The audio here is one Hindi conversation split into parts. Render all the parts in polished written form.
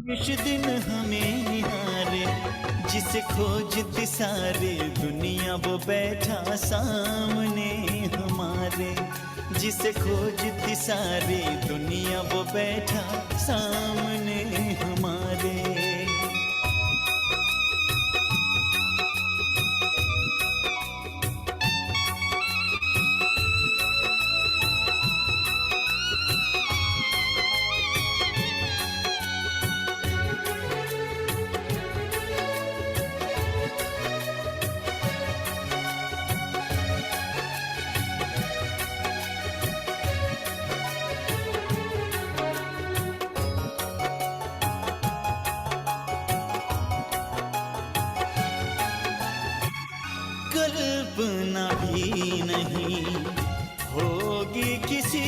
इस दिन हमें निहारे, जिसे खोजती सारी दुनिया वो बैठा सामने हमारे। जिसे खोजती सारी दुनिया वो बैठा सामने हमारे। कल्पना भी नहीं होगी किसी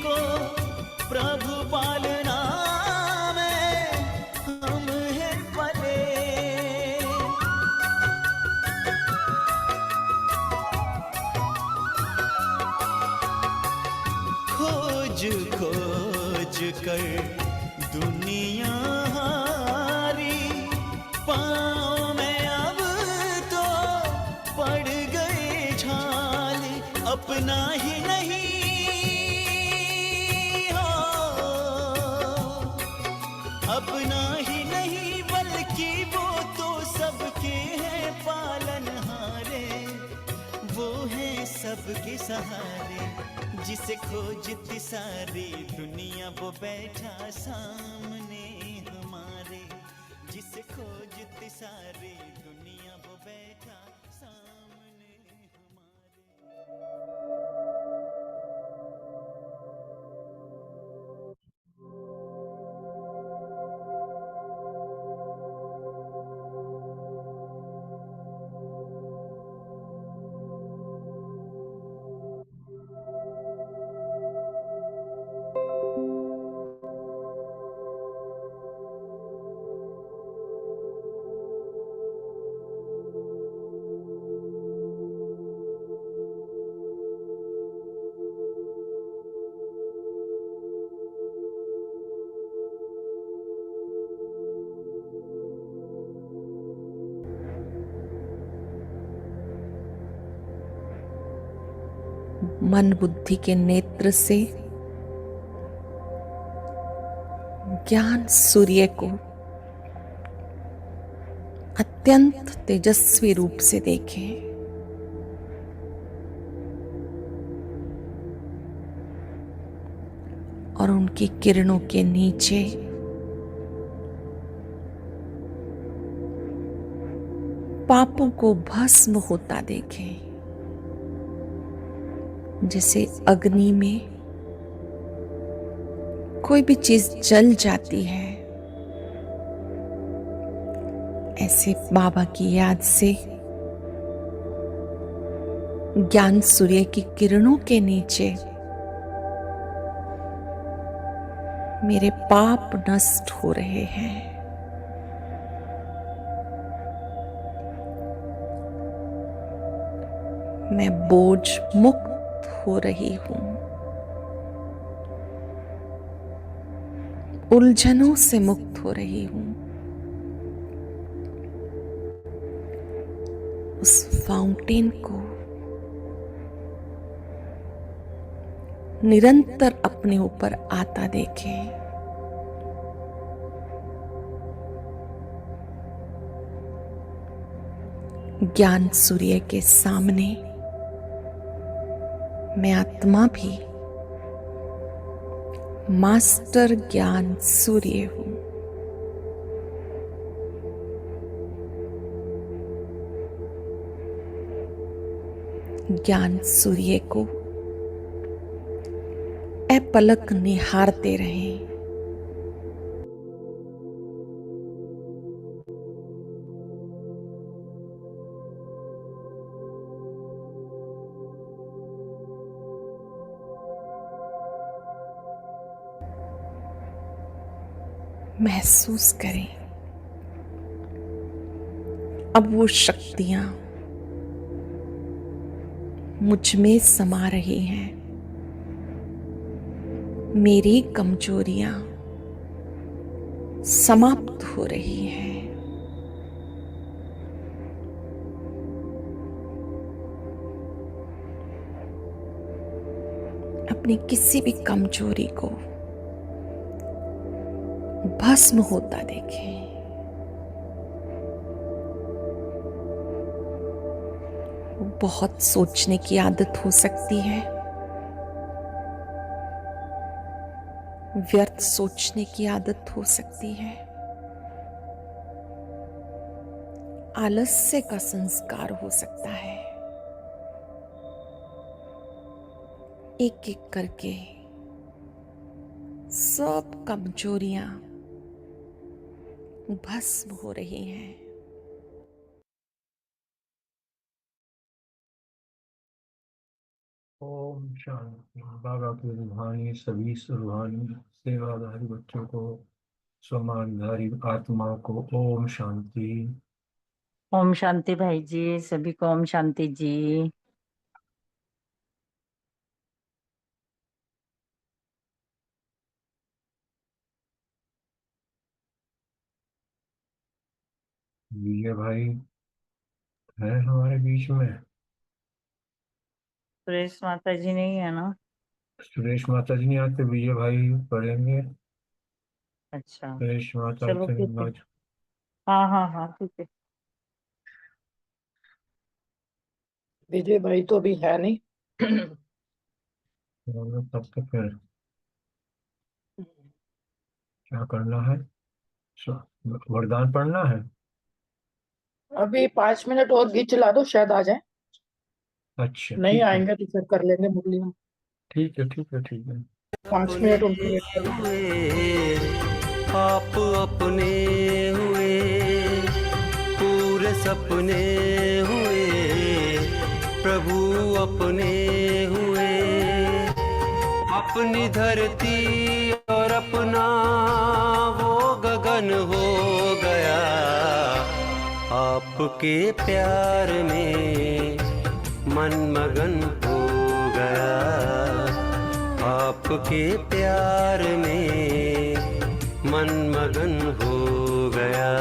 को प्रभु पालना में हम हैं पले। खोज खोज कर दुनिया हारी, पाँव में अब तो पड़ गए छाले। अपना ही नहीं हो, अपना ही नहीं बल्कि वो तो सबके हैं पालनहारे। वो हैं सबके सहारे, जिसे खोजती सारी दुनिया वो बैठा सामने हमारे। जिसे खोजती सारी दुनिया वो बैठा सामने हमारे। मन बुद्धि के नेत्र से ज्ञान सूर्य को अत्यंत तेजस्वी रूप से देखें। और उनकी किरणों के नीचे पापों को भस्म होता देखें। जैसे अग्नि में कोई भी चीज जल जाती है, ऐसे बाबा की याद से ज्ञान सूर्य की किरणों के नीचे मेरे पाप नष्ट हो रहे हैं। मैं बोझ मुक्त हो रही हूं, उलझनों से मुक्त हो रही हूं। उस फाउंटेन को निरंतर अपने ऊपर आता देखें। ज्ञान सूर्य के सामने मैं आत्मा भी मास्टर ज्ञान सूर्य हूं। ज्ञान सूर्य को अपलक निहारते रहें। महसूस करें अब वो शक्तियां मुझ में समा रही हैं। मेरी कमजोरियां समाप्त हो रही है। अपनी किसी भी कमजोरी को भस्म होता देखें। बहुत सोचने की आदत हो सकती है, व्यर्थ सोचने की आदत हो सकती है, आलस्य का संस्कार हो सकता है। एक एक करके सब कमजोरियां भस्म हो रही हैं। ओम शांति। बाबा की रूहानी सभी रूहानी सेवाधारी बच्चों को, स्वमानधारी आत्माओं को ओम शांति। ओम शांति भाई जी, सभी को ओम शांति जी। विजय भाई है हमारे बीच में। सुरेश माता जी नहीं है ना? सुरेश माता जी नहीं आते, विजय भाई पढ़ेंगे। अच्छा, सुरेश माता चलो से ठीक है। हाँ हाँ हाँ, ठीक है। विजय भाई तो अभी है नहीं। तब तक फिर क्या करना है? वरदान पढ़ना है। अभी 5 मिनट और भी चला दो, शायद आ जाए। अच्छा नहीं ठीक है, आएंगे तो फिर कर लेंगे मुरली में। ठीक है, ठीक है, ठीक है। 5 मिनट उनका वेट कर लो। आप अपने हुए, पूरे सपने हुए, प्रभु अपने हुए, अपनी धरती और अपना वो गगन हो गया, आपके प्यार में मन मगन हो गया, आपके प्यार में मन मगन हो गया।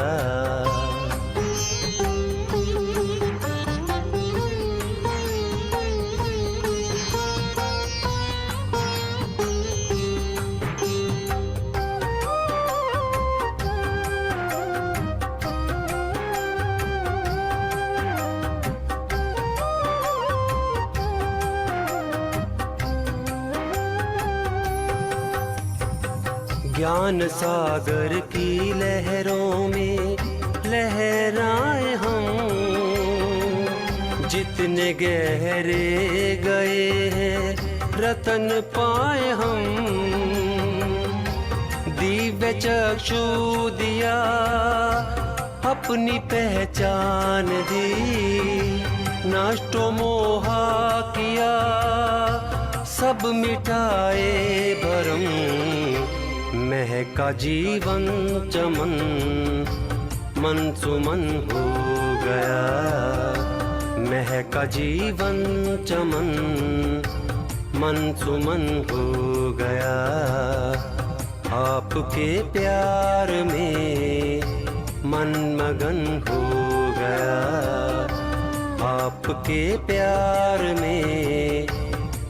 ज्ञान सागर की लहरों में लहराए हम, जितने गहरे गए हैं रतन पाए हम, दिव्य चक्षु दिया अपनी पहचान दी, नष्टो मोहा किया सब मिटाए भरम, महका जीवन चमन मन सुमन हो गया, महका जीवन चमन मन सुमन हो गया, आपके प्यार में मन मगन हो गया, आपके प्यार में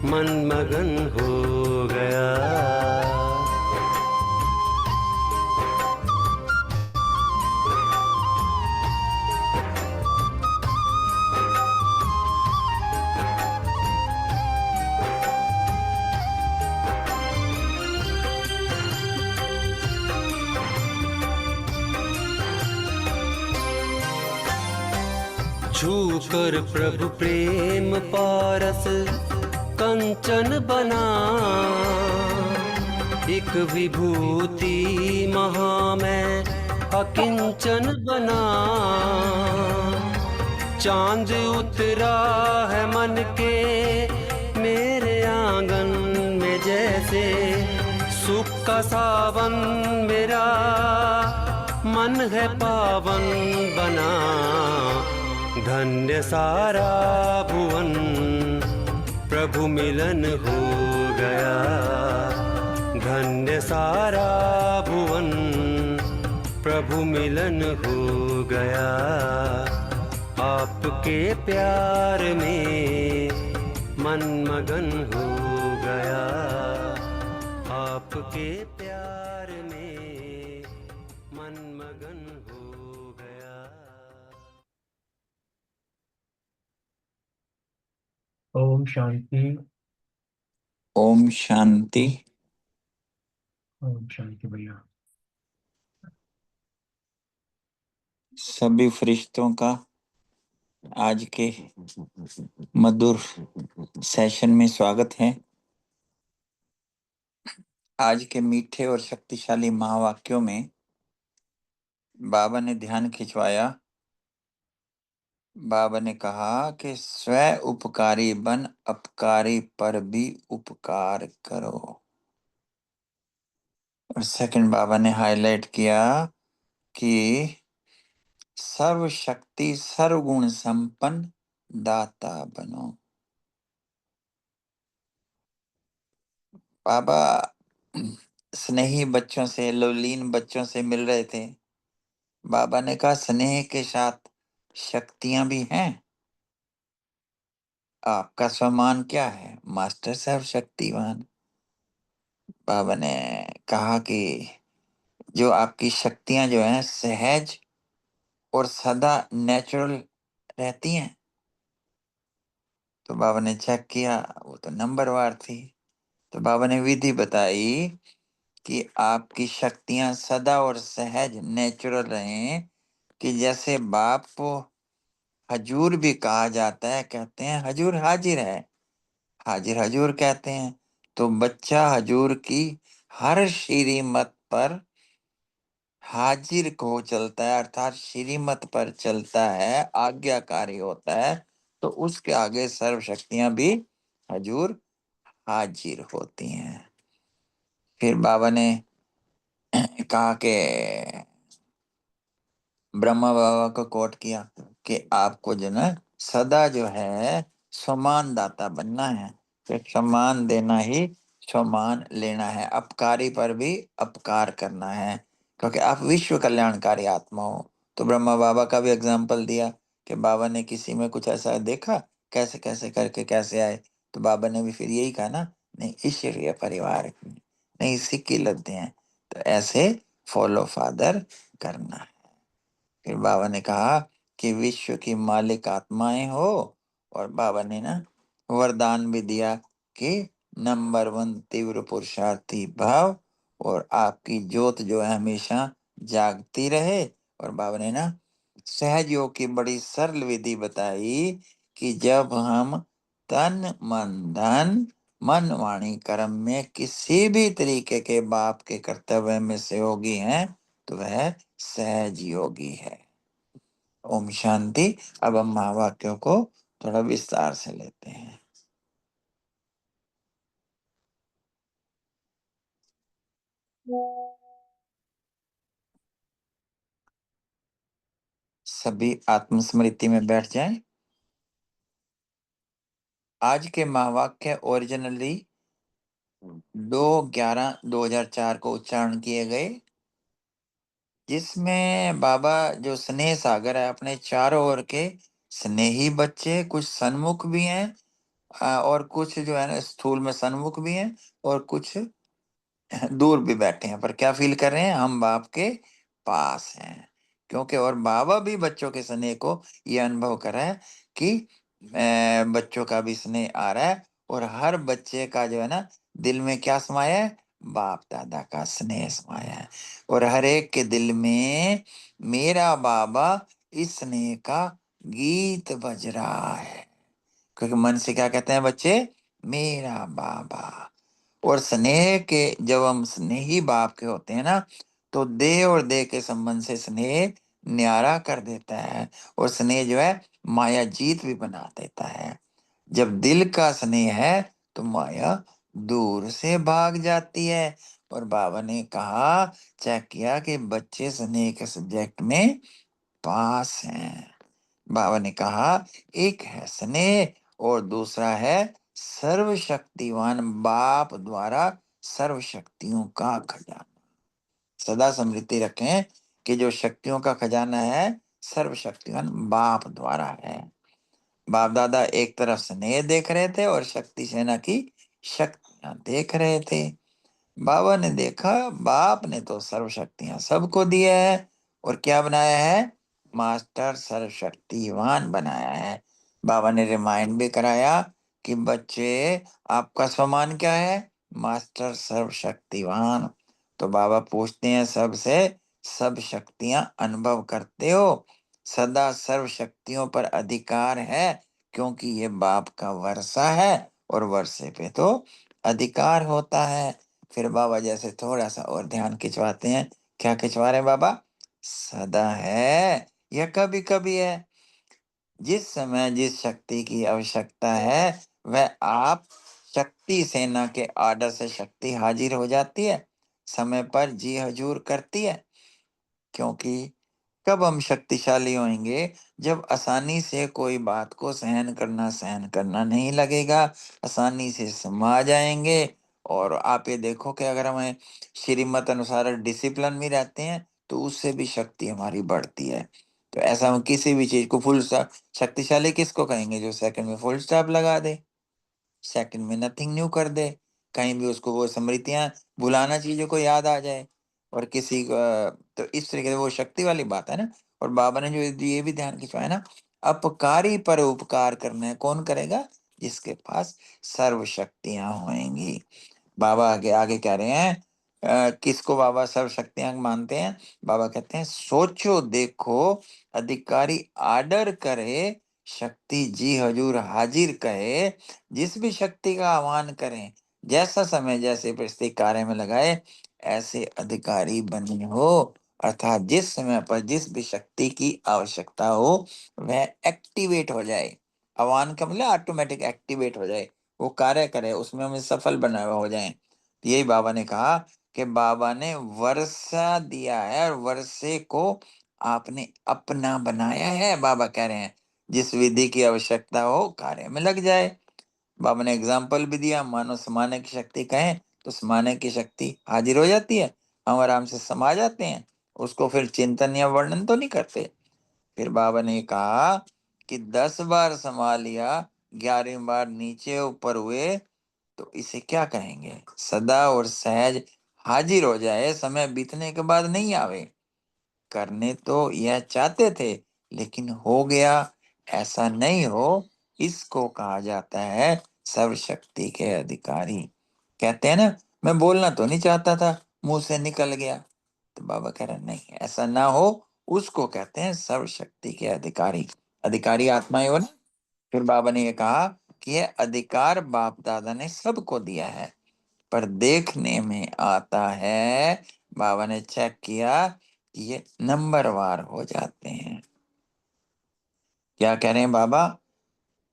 मन मगन हो गया। छूकर प्रभु प्रेम पारस कंचन बना, एक विभूति महामय अकिंचन बना, चांद उतरा है मन के मेरे आंगन में जैसे, सुख का सावन मेरा मन है पावन बना, धन्य सारा भुवन प्रभु मिलन हो गया, धन्य सारा भुवन प्रभु मिलन हो गया, आपके प्यार में मन मगन हो गया, आपके प्यार में मन मगन हो गया। ओम शांति। ओम शांति। ओम शांति भैया। सभी फरिश्तों का आज के मधुर सेशन में स्वागत है। आज के मीठे और शक्तिशाली महावाक्यों में बाबा ने ध्यान खिंचवाया। बाबा ने कहा कि स्व उपकारी बन अपकारी पर भी उपकार करो। और सेकंड बाबा ने हाईलाइट किया कि सर्व शक्ति सर्वगुण संपन्न दाता बनो। बाबा स्नेही बच्चों से, लवलीन बच्चों से मिल रहे थे। बाबा ने कहा स्नेह के साथ शक्तियां भी हैं। आपका सम्मान क्या है? मास्टर साहब शक्तिवान। बाबा ने कहा कि जो आपकी शक्तियां जो हैं सहज और सदा नेचुरल रहती हैं। तो बाबा ने चेक किया, वो तो नंबरवार थी। तो बाबा ने विधि बताई कि आपकी शक्तियां सदा और सहज नेचुरल रहें, कि जैसे बाप को हजूर भी कहा जाता है, कहते हैं हजूर हाजिर है, हाजिर हजूर कहते हैं। तो बच्चा हजूर की हर श्रीमत पर हाजिर को चलता है, अर्थात श्रीमत पर चलता है, आज्ञाकारी होता है, तो उसके आगे सर्व शक्तियां भी हजूर हाजिर होती हैं। फिर बाबा ने कहा कि ब्रह्मा बाबा को कोट किया कि आपको जो ना सदा जो है सम्मान दाता बनना है, तो सम्मान देना ही सम्मान लेना है, अपकारी पर भी अपकार करना है, क्योंकि आप विश्व कल्याणकारी आत्मा हो। तो ब्रह्मा बाबा का भी एग्जाम्पल दिया कि बाबा ने किसी में कुछ ऐसा देखा, कैसे कैसे करके कैसे आए, तो बाबा ने भी फिर यही कहा ना, नहीं ईश्वरीय परिवार नहीं सिक्की लद्दे हैं, तो ऐसे फॉलो फादर करना है। फिर बाबा ने कहा कि विश्व की मालिक आत्माएं हो, और बाबा ने ना वरदान भी दिया कि नंबर 1 तीव्र पुरुषार्थी भाव, और आपकी ज्योत जो है हमेशा जागती रहे। और बाबा ने ना सहज योग की बड़ी सरल विधि बताई कि जब हम तन मन धन मन वाणी कर्म में किसी भी तरीके के बाप के कर्तव्य में सहयोगी हैं, तो वह सहज योगी है। ओम शांति। अब हम महावाक्यों को थोड़ा विस्तार से लेते हैं। सभी आत्मस्मृति में बैठ जाएं। आज के महावाक्य ओरिजिनली 2/11/2004 को उच्चारण किए गए, जिसमें बाबा जो स्नेह सागर है, अपने चारों ओर के स्नेही बच्चे, कुछ सन्मुख भी हैं और कुछ जो है ना स्थूल में सन्मुख भी हैं, और कुछ दूर भी बैठे हैं, पर क्या फील कर रहे हैं? हम बाप के पास हैं। क्योंकि और बाबा भी बच्चों के स्नेह को ये अनुभव कर रहा है कि बच्चों का भी स्नेह आ रहा है, और हर बच्चे का जो है ना दिल में क्या समाया है? बाप दादा का स्नेह समाया है। और हर एक के दिल में मेरा बाबा इस स्नेह का गीत बज रहा है, क्योंकि मन से क्या कहते हैं बच्चे? मेरा बाबा। और स्नेह के जब हम स्नेही बाप के होते हैं ना, तो देह और देह के संबंध से स्नेह न्यारा कर देता है, और स्नेह जो है माया जीत भी बना देता है। जब दिल का स्नेह है तो माया दूर से भाग जाती है। और बाबा ने कहा, चेक किया कि बच्चे स्नेह के सब्जेक्ट में पास हैं। बाबा ने कहा एक है स्नेह और दूसरा है सर्वशक्तिवान बाप द्वारा सर्व शक्तियों का खजाना। सदा स्मृति रखें कि जो शक्तियों का खजाना है सर्वशक्तिमान बाप द्वारा है। बाप दादा एक तरफ स्नेह देख रहे थे और शक्ति सेना की शक्तियां देख रहे थे। बाबा ने देखा बाप ने तो सर्वशक्तियां सबको दिया है और क्या बनाया है, मास्टर सर्वशक्तिवान बनाया है। बाबा ने रिमाइंड भी कराया कि बच्चे आपका सम्मान क्या है, मास्टर सर्वशक्तिवान। तो बाबा पूछते हैं सबसे, सब शक्तियां अनुभव करते हो, सदा सर्व शक्तियों पर अधिकार है, क्योंकि ये बाप का वर्षा है और वर्षे पे तो अधिकार होता है। फिर बाबा जैसे थोड़ा सा और ध्यान खिंचवाते हैं। क्या खिंचवा रहे हैं बाबा, सदा है या कभी कभी है। जिस समय जिस शक्ति की आवश्यकता है वह आप शक्ति सेना के आर्डर से शक्ति हाजिर हो जाती है, समय पर जी हजूर करती है। क्योंकि कब हम शक्तिशाली होंगे, जब आसानी से कोई बात को सहन करना नहीं लगेगा, आसानी से समा जाएंगे। और आप ये देखो कि अगर हमें श्रीमत अनुसार डिसिप्लिन में रहते हैं तो उससे भी शक्ति हमारी बढ़ती है। तो ऐसा हम किसी भी चीज को फुल स्टॉप, शक्तिशाली किसको कहेंगे, जो सेकंड में फुल स्टॉप लगा दे, सेकंड में नथिंग न्यू कर दे, कहीं भी उसको वो स्मृतियां भुलाना चीजों को याद आ जाए और किसी तो इस तरीके से वो शक्ति वाली बात है ना। और बाबा ने जो ये भी ध्यान खिंचवाया ना, अपकारी पर उपकार करना है, कौन करेगा, जिसके पास सर्व शक्तियां होंगी। बाबा आगे आगे कह रहे हैं किसको बाबा सर्व शक्तियां मानते हैं। बाबा कहते हैं सोचो देखो, अधिकारी आर्डर करे, शक्ति जी हजूर हाजिर कहे, जिस भी शक्ति का आह्वान करें, जैसा समय जैसे परिस्थिति कार्य में लगाए, ऐसे अधिकारी बने हो। अर्थात जिस समय पर जिस भी शक्ति की आवश्यकता हो वह एक्टिवेट हो जाए। आह्वान का मतलब ऑटोमेटिक एक्टिवेट हो जाए, वो कार्य करे, उसमें हमें सफल बना हुआ हो जाए। तो यही बाबा ने कहा कि बाबा ने वर्षा दिया है और वर्षे को आपने अपना बनाया है। बाबा कह रहे हैं जिस विधि की आवश्यकता हो कार्य में लग जाए। बाबा ने एग्जाम्पल भी दिया, मानो समाने की शक्ति कहें तो समाने की शक्ति हाजिर हो जाती है, हम आराम से समा जाते हैं, उसको फिर चिंतन या वर्णन तो नहीं करते। फिर बाबा ने कहा कि 10 बार समा लिया, 11वीं बार नीचे ऊपर हुए तो इसे क्या कहेंगे, सदा और सहज हाजिर हो जाए, समय बीतने के बाद नहीं आवे। करने तो यह चाहते थे लेकिन हो गया, ऐसा नहीं हो, इसको कहा जाता है सर्वशक्ति के अधिकारी। कहते हैं ना, मैं बोलना तो नहीं चाहता था, मुंह से निकल गया। तो बाबा कह रहे नहीं, ऐसा ना हो, उसको कहते हैं सर्वशक्ति के अधिकारी। अधिकारी आत्माएं हो ना। फिर बाबा ने ये कहा कि यह अधिकार बाप दादा ने सबको दिया है, पर देखने में आता है, बाबा ने चेक किया कि ये नंबरवार हो जाते हैं। क्या कह रहे हैं बाबा,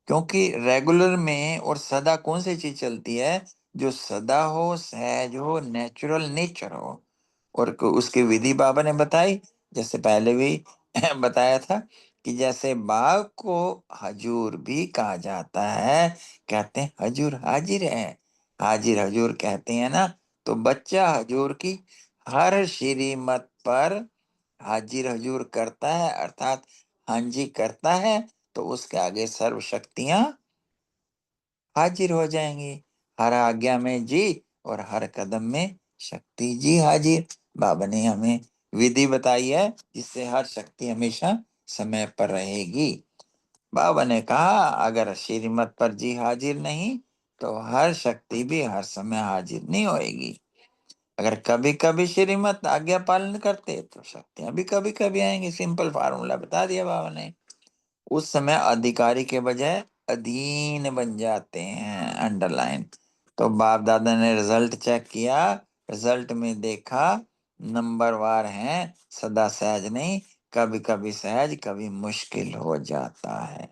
क्योंकि रेगुलर में और सदा कौन सी चीज चलती है, जो सदा हो, सहज हो, नेचुरल नेचर हो। और उसकी विधि बाबा ने बताई, जैसे पहले भी बताया था कि जैसे बाघ को हजूर भी कहा जाता है, कहते हैं हजूर हाजिर है, हाजिर हजूर कहते हैं ना। तो बच्चा हजूर की हर श्रीमत पर हाजिर हजूर करता है, अर्थात हांजी करता है, तो उसके आगे सर्व शक्तियां हाजिर हो जाएंगी। हर आज्ञा में जी और हर कदम में शक्ति जी हाजिर। बाबा ने हमें विधि बताई है जिससे हर शक्ति हमेशा समय पर रहेगी। बाबा ने कहा अगर श्रीमत पर जी हाजिर नहीं तो हर शक्ति भी हर समय हाजिर नहीं होएगी। अगर कभी कभी श्रीमत आज्ञा पालन करते तो शक्तियां भी कभी कभी आएंगी। सिंपल फार्मूला बता दिया बाबा ने। उस समय अधिकारी के बजाय अधीन बन जाते हैं, अंडरलाइन। तो बाप दादा ने रिजल्ट चेक किया, रिजल्ट में देखा नंबरवार हैं, सदा सहज नहीं, कभी कभी सहज, कभी मुश्किल हो जाता है।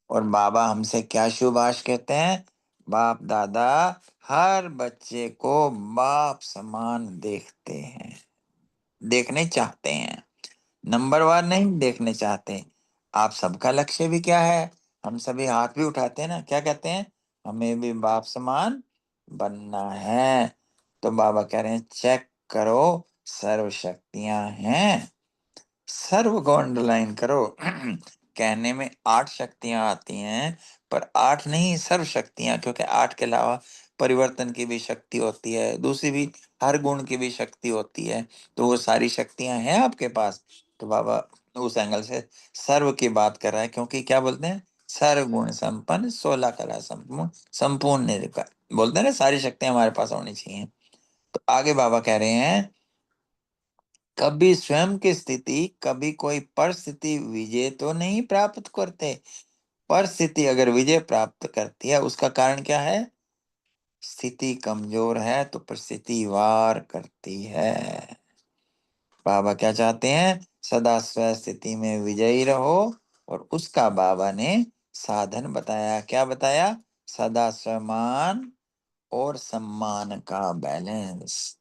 और बाबा हमसे क्या शुभाश कहते हैं, बाप दादा हर बच्चे को बाप समान देखते हैं, देखने चाहते हैं, नंबरवार नहीं देखने चाहते। आप सबका लक्ष्य भी क्या है, हम सभी हाथ भी उठाते हैं ना, क्या कहते हैं, हमें भी बाप समान बनना है। तो बाबा कह रहे हैं चेक करो, सर्व शक्तियां हैं। सर्व को अंडरलाइन करो। कहने में 8 शक्तियां आती हैं, पर 8 नहीं, सर्व शक्तियां, क्योंकि 8 के अलावा परिवर्तन की भी शक्ति होती है, दूसरी भी हर गुण की भी शक्ति होती है। तो वो सारी शक्तियां हैं आपके पास। तो बाबा उस एंगल से सर्व की बात कर रहा है, क्योंकि क्या बोलते हैं, सर्व गुण संपन्न 16 कला संपूर्ण संपूर्ण निर्विकार, बोलते हैं ना, सारी शक्तियां हमारे पास होनी चाहिए। तो आगे बाबा कह रहे हैं, कभी स्वयं की स्थिति, कभी कोई परिस्थिति विजय तो नहीं प्राप्त करते। परिस्थिति अगर विजय प्राप्त करती है, उसका कारण क्या है? स्थिति कमजोर है तो परिस्थिति वार करती है। बाबा क्या चाहते हैं? सदा स्व स्थिति में विजयी रहो। और उसका बाबा ने साधन बताया। क्या बताया? सदा स्वमान और सम्मान का बैलेंस।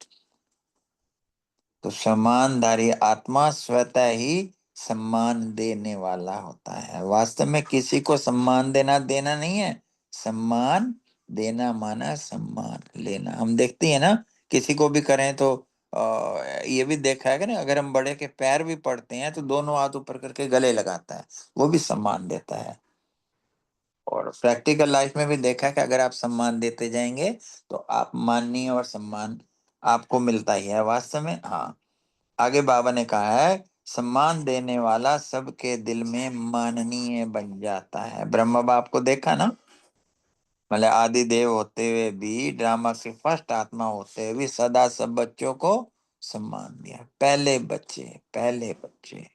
तो सम्मानधारी आत्मा स्वतः ही सम्मान देने वाला होता है। वास्तव में किसी को सम्मान देना देना नहीं है, सम्मान देना माना सम्मान लेना। हम देखते हैं ना, किसी को भी करें तो ये भी देखा है कि ना, अगर हम बड़े के पैर भी पड़ते हैं तो दोनों हाथ ऊपर करके गले लगाता है, वो भी सम्मान देता है। और प्रैक्टिकल लाइफ में भी देखा है कि अगर आप सम्मान देते जाएंगे तो आप माननीय और सम्मान आपको मिलता ही है वास्तव में। हाँ, आगे बाबा ने कहा है, सम्मान देने वाला सबके दिल में माननीय बन जाता है। ब्रह्मा बाप को देखा ना, मतलब आदि देव होते हुए भी, ड्रामा के फर्स्ट आत्मा होते हुए भी सदा सब बच्चों को सम्मान दिया। पहले बच्चे, पहले बच्चे।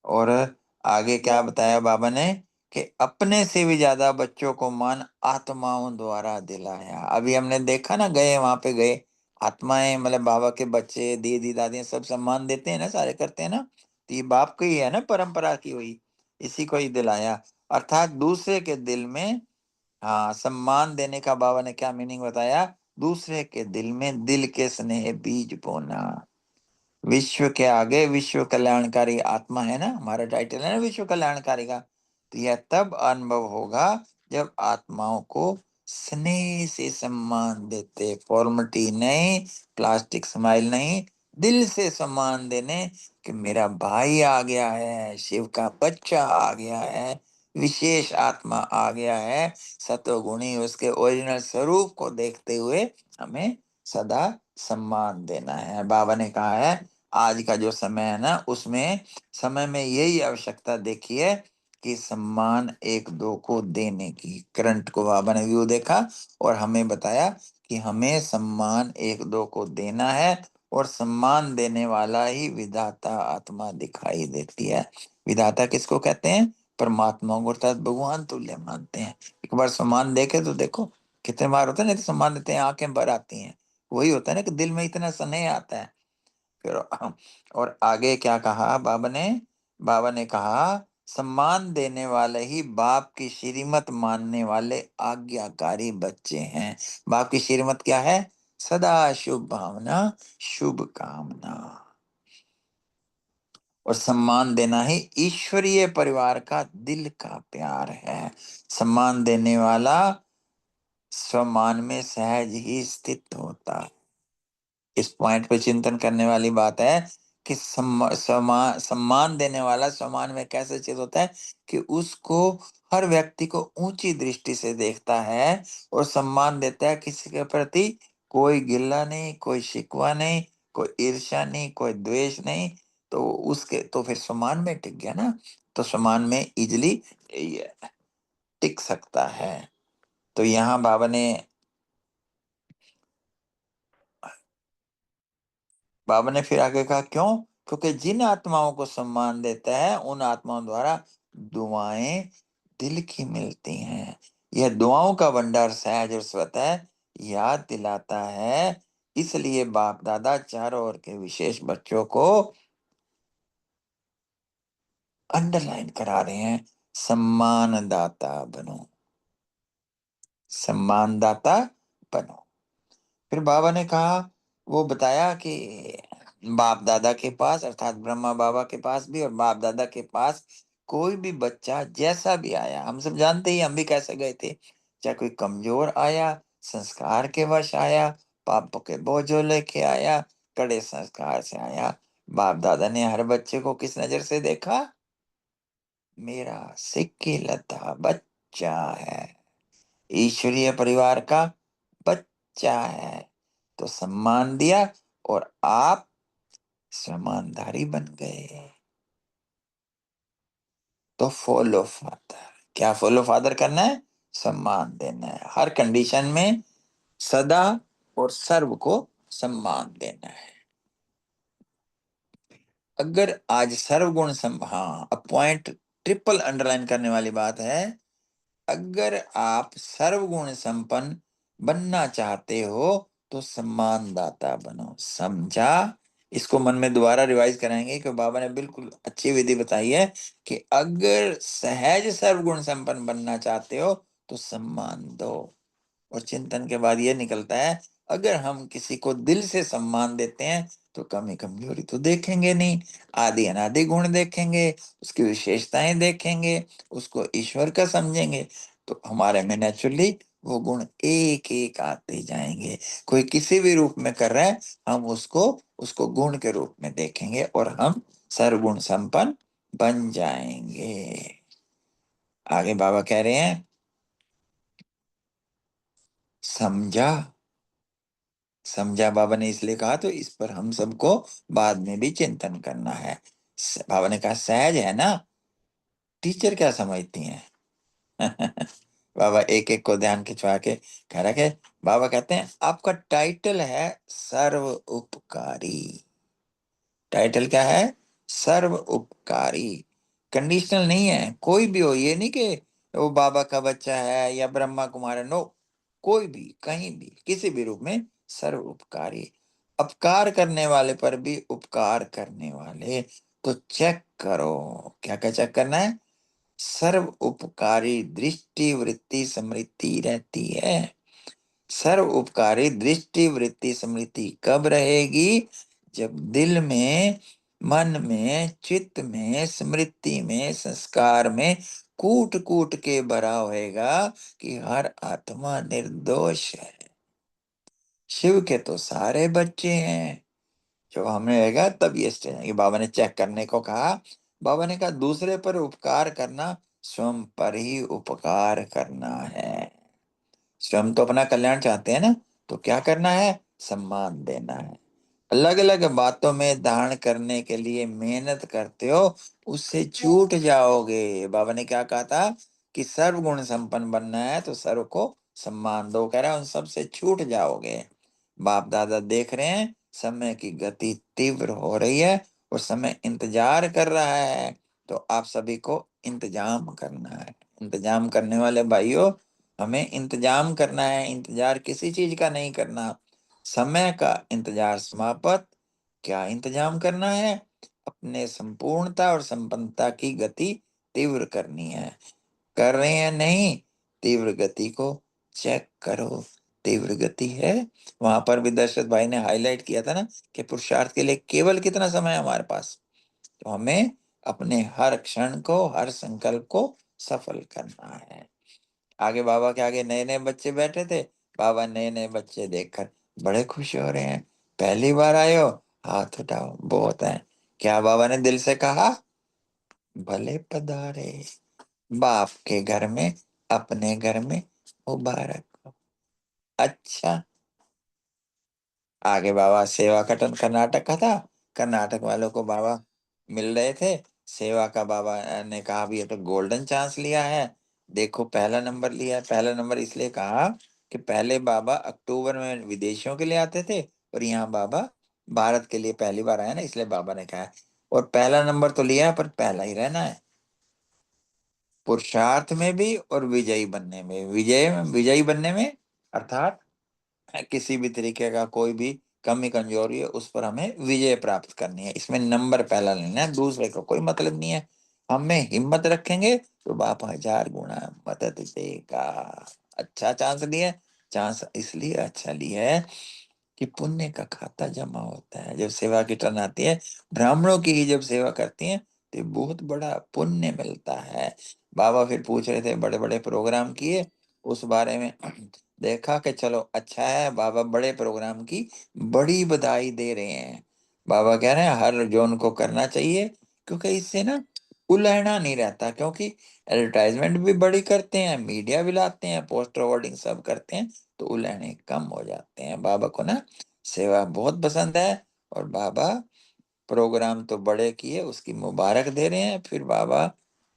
और आगे क्या बताया बाबा ने, कि अपने से भी ज्यादा बच्चों को मान आत्माओं द्वारा दिलाया। अभी हमने देखा ना, गए वहां पे गए आत्माएं, मतलब बाबा के बच्चे, दीदी दादी सब सम्मान देते हैं ना, सारे करते हैं ना। तो ये बाप की ही है ना, परंपरा की हुई, इसी को ही दिलाया। अर्थात दूसरे के दिल में, हाँ, सम्मान देने का बाबा ने क्या मीनिंग बताया? दूसरे के दिल में दिल के स्नेह बीज बोना। विश्व के आगे विश्व कल्याणकारी आत्मा है ना, हमारा टाइटल है ना विश्व कल्याणकारी का। तो यह तब अनुभव होगा जब आत्माओं को स्नेह से सम्मान देते, फॉर्मलिटी नहीं, प्लास्टिक स्माइल नहीं, दिल से सम्मान देने कि मेरा भाई आ गया है, शिव का बच्चा आ गया है, विशेष आत्मा आ गया है, सतोगुणी, उसके ओरिजिनल स्वरूप को देखते हुए हमें सदा सम्मान देना है। बाबा ने कहा है, आज का जो समय है ना, उसमें समय में यही आवश्यकता देखी है कि सम्मान एक दो को देने की। करंट को बाबा ने व्यू देखा और हमें बताया कि हमें सम्मान एक दो को देना है, और सम्मान देने वाला ही विधाता आत्मा दिखाई देती है। विधाता किसको कहते हैं? परमात्मा को, अर्थात भगवान तुल्य मानते हैं। एक बार सम्मान देखे तो देखो कितने बार होता है, नहीं तो सम्मान देते हैं आंखें भर आती हैं। वही होता है ना कि दिल में इतना स्नेह आता है। फिर और आगे क्या कहा बाबा ने? बाबा ने कहा, सम्मान देने वाले ही बाप की श्रीमत मानने वाले आज्ञाकारी बच्चे हैं। बाप की श्रीमत क्या है? सदा शुभ भावना, शुभ कामना। और सम्मान देना ही ईश्वरीय परिवार का दिल का प्यार है। सम्मान देने वाला सम्मान में सहज ही स्थित होता है। इस पॉइंट पे चिंतन करने वाली बात है कि सम्मान देने वाला सम्मान में कैसे चित होता है कि उसको, हर व्यक्ति को ऊंची दृष्टि से देखता है और सम्मान देता है। किसी के प्रति कोई गिल्ला नहीं, कोई शिकवा नहीं, कोई ईर्ष्या नहीं, कोई द्वेष नहीं। तो उसके तो फिर सम्मान में टिक गया ना, तो सम्मान में इजिली टिक सकता है। तो यहाँ बाबा ने फिर आगे कहा, क्यों? क्योंकि जिन आत्माओं को सम्मान देता है उन आत्माओं द्वारा दुआएं दिल की मिलती हैं। यह दुआओं का भंडार सहज और स्वतः याद दिलाता है। इसलिए बाप दादा चारों ओर के विशेष बच्चों को अंडरलाइन करा रहे हैं, सम्मानदाता बनो, सम्मानदाता बनो। फिर बाबा ने कहा, वो बताया कि बाप दादा के पास, अर्थात ब्रह्मा बाबा के पास भी और बाप दादा के पास कोई भी बच्चा जैसा भी आया, हम सब जानते ही, हम भी कैसे गए थे। चाहे कोई कमजोर आया, संस्कार के वश आया, पापों के बोझों लेके आया, कड़े संस्कार से आया। बाप दादा ने हर बच्चे को किस नजर से देखा? मेरा सिक्की लता बच्चा है, ईश्वरीय परिवार का बच्चा है, तो सम्मान दिया और आप सम्मानधारी बन गए। तो फॉलो फादर, क्या फॉलो फादर करना है? सम्मान देना है हर कंडीशन में, सदा और सर्व को सम्मान देना है। अगर आज सर्वगुण हाँ, पॉइंट ट्रिपल अंडरलाइन करने वाली बात है, अगर आप सर्वगुण संपन्न बनना चाहते हो तो सम्मानदाता बनो। समझा? इसको मन में दोबारा रिवाइज कराएंगे कि बाबा ने बिल्कुल अच्छी विधि बताई है कि अगर सहज सर्वगुण संपन्न बनना चाहते हो तो सम्मान दो। और चिंतन के बाद ये निकलता है, अगर हम किसी को दिल से सम्मान देते हैं तो कमी कमजोरी तो देखेंगे नहीं, आदि अनादि गुण देखेंगे, उसकी विशेषताएं देखेंगे, उसको ईश्वर का समझेंगे, तो हमारे में नेचुरली वो गुण एक एक आते जाएंगे। कोई किसी भी रूप में कर रहा है, हम उसको उसको गुण के रूप में देखेंगे और हम सर्वगुण संपन्न बन जाएंगे। आगे बाबा कह रहे हैं, समझा? समझा बाबा ने इसलिए कहा, तो इस पर हम सबको बाद में भी चिंतन करना है। बाबा ने कहा सहज है ना, टीचर क्या समझती हैं? बाबा एक एक को ध्यान खिंचवा के कह रहा है, बाबा कहते हैं आपका टाइटल है सर्व उपकारी। टाइटल क्या है? सर्व उपकारी। कंडीशनल नहीं है, कोई भी हो, ये नहीं कि वो बाबा का बच्चा है या ब्रह्मा कुमार है, नो, कोई भी कहीं भी किसी भी रूप में सर्व उपकारी। अपकार करने वाले पर भी उपकार करने वाले। तो चेक करो, क्या क्या चेक करना है? सर्व उपकारी दृष्टि वृत्ति स्मृति रहती है। सर्व उपकारी दृष्टि वृत्ति स्मृति कब रहेगी? जब दिल में, मन में, चित्त में, स्मृति में, संस्कार में कूट कूट के भरा होएगा कि हर आत्मा निर्दोष है, शिव के तो सारे बच्चे हैं। जो हमने रहेगा तब ये स्टेज है कि बाबा ने चेक करने को कहा। बाबा ने कहा दूसरे पर उपकार करना स्वयं पर ही उपकार करना है। स्वयं तो अपना कल्याण चाहते हैं ना, तो क्या करना है? सम्मान देना है। अलग अलग बातों में धारण करने के लिए मेहनत करते हो, उससे छूट जाओगे। बाबा ने क्या कहा था कि सर्वगुण संपन्न बनना है तो सर्व को सम्मान दो, कह रहा है उन सब से छूट जाओगे। बाप दादा देख रहे हैं समय की गति तीव्र हो रही है और समय इंतजार कर रहा है, तो आप सभी को इंतजाम करना है। इंतजाम करने वाले भाइयों, हमें इंतजाम करना है, इंतजार किसी चीज का नहीं करना, समय का इंतजार समाप्त। क्या इंतजाम करना है? अपने संपूर्णता और संपन्नता की गति तीव्र करनी है। कर रहे हैं नहीं? तीव्र गति को चेक करो, तीव्र गति है। वहां पर भी दशरथ भाई ने हाईलाइट किया था ना कि पुरुषार्थ के लिए केवल कितना समय है हमारे पास, तो हमें अपने हर क्षण को, हर संकल्प को सफल करना है। आगे बाबा के आगे नए नए बच्चे बैठे थे। बाबा नए नए बच्चे देखकर बड़े खुश हो रहे हैं। पहली बार आए हो, हाथ उठाओ, बहुत है। क्या बाबा ने दिल से कहा? भले पधारे बाप के घर में, अपने घर में मुबारक हो। अच्छा, आगे बाबा सेवा कटन कर्नाटक का था। कर्नाटक वालों को बाबा मिल रहे थे। सेवा का बाबा ने कहा भी ये तो गोल्डन चांस लिया है, देखो पहला नंबर लिया है। पहला नंबर इसलिए कहा कि पहले बाबा अक्टूबर में विदेशियों के लिए आते थे और यहाँ बाबा भारत के लिए पहली बार आया ना, इसलिए बाबा ने कहा है। और पहला नंबर तो लिया है पर पहला ही रहना है, पुरुषार्थ में भी और विजयी बनने में। विजयी बनने में अर्थात किसी भी तरीके का कोई भी कमी कमजोरी है उस पर हमें विजय प्राप्त करनी है। इसमें नंबर पहला लेना है, दूसरे का कोई मतलब नहीं है। हमें हिम्मत रखेंगे तो बाप 1000 गुना मदद देगा। अच्छा चांस लिया, चांस इसलिए अच्छा लिया है कि पुण्य का खाता जमा होता है। जब सेवा की टर्न आती है, ब्राह्मणों की ही जब सेवा करती है तो ये बहुत बड़ा पुण्य मिलता है। बाबा फिर पूछ रहे थे, बड़े बड़े प्रोग्राम किए, उस बारे में देखा कि चलो अच्छा है, बाबा बड़े प्रोग्राम की बड़ी बधाई दे रहे हैं। बाबा कह रहे हैं हर जोन को करना चाहिए, क्योंकि इससे ना उलहना नहीं रहता, क्योंकि एडवर्टाइजमेंट भी बड़ी करते हैं, मीडिया भी लाते हैं, पोस्टर होर्डिंग सब करते हैं, तो उलहने कम हो जाते हैं। बाबा को ना सेवा बहुत पसंद है, और बाबा प्रोग्राम तो बड़े किए, उसकी मुबारक दे रहे हैं। फिर बाबा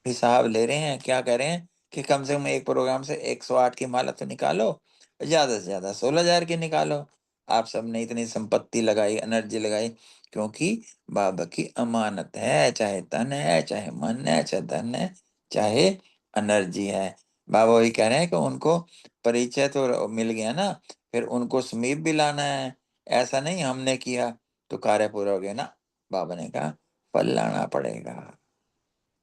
हिसाब ले रहे हैं, क्या कह रहे हैं कि कम से कम एक प्रोग्राम से 108 की माला तो निकालो, ज्यादा से ज्यादा 16,000 की निकालो। आप सबने इतनी संपत्ति लगाई, एनर्जी लगाई, क्योंकि बाबा की अमानत है, चाहे तन है, चाहे मन है, चाहे धन है, चाहे एनर्जी है। बाबा वही कह रहे हैं कि उनको परिचय तो मिल गया ना, फिर उनको समीप भी लाना है। ऐसा नहीं हमने किया तो कार्य पूरा हो गया ना, बाबा ने कहा फल लाना पड़ेगा।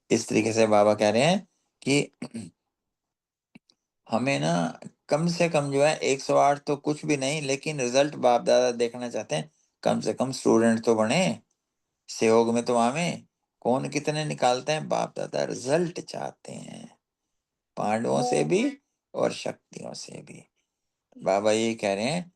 इस तरीके से बाबा कह रहे हैं कि हमें ना कम से कम जो है 108 तो कुछ भी नहीं, लेकिन रिजल्ट बाप दादा देखना चाहते हैं। कम से कम स्टूडेंट तो बने, सहयोग में तो आवे। कौन कितने निकालते हैं, बाप दादा रिजल्ट चाहते हैं, पांडवों से भी और शक्तियों से भी। बाबा ये कह रहे हैं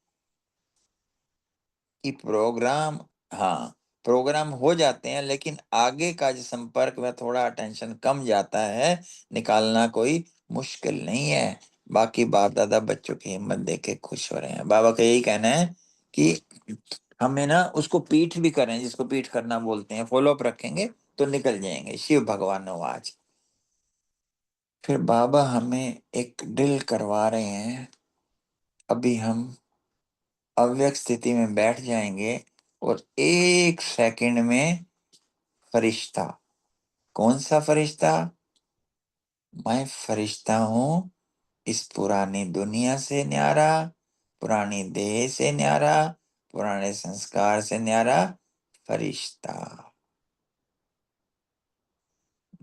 कि प्रोग्राम, हाँ प्रोग्राम हो जाते हैं, लेकिन आगे का जो संपर्क में थोड़ा टेंशन कम जाता है, निकालना कोई मुश्किल नहीं है। बाकी बाप दादा बच्चों की हिम्मत देख के खुश हो रहे हैं। बाबा का यही कहना है कि हमें ना उसको पीठ भी करें, जिसको पीठ करना बोलते हैं, फॉलो अप रखेंगे तो निकल जाएंगे। शिव भगवान आज फिर बाबा हमें एक ड्रिल करवा रहे हैं। अभी हम अव्यक्त स्थिति में बैठ जाएंगे, और 1 सेकंड में फरिश्ता, कौन सा फरिश्ता, मैं फरिश्ता हूं, इस पुरानी दुनिया से न्यारा, पुरानी देह से न्यारा, पुराने संस्कार से न्यारा फरिश्ता,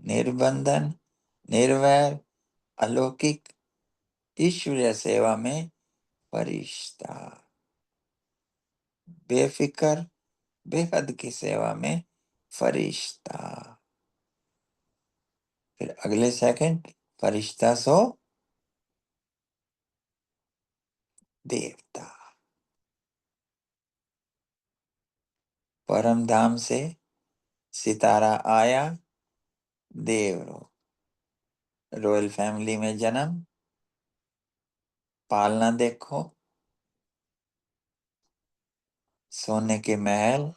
निर्बंधन, निर्वैर, अलौकिक, ईश्वरीय सेवा में फरिश्ता, बेफिक्र, बेहद की सेवा में फरिश्ता। फिर अगले सेकंड फरिश्ता सो देवता। परम धाम से सितारा आया, देव रॉयल फैमिली में जन्म, पालना देखो, सोने के महल,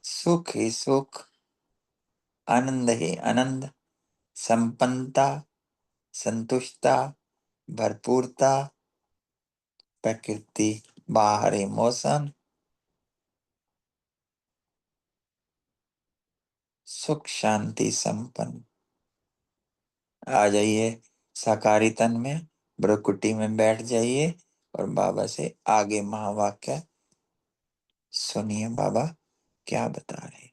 सुख ही सुख, आनंद ही आनंद, संपन्नता, संतुष्टता, भरपूरता, प्रकृति, बाहरी मौसम, सुख शांति संपन्न। आ जाइए साकारी तन में, ब्रकुटी में बैठ जाइए, और बाबा से आगे महावाक्य सुनिए बाबा क्या बता रहे हैं।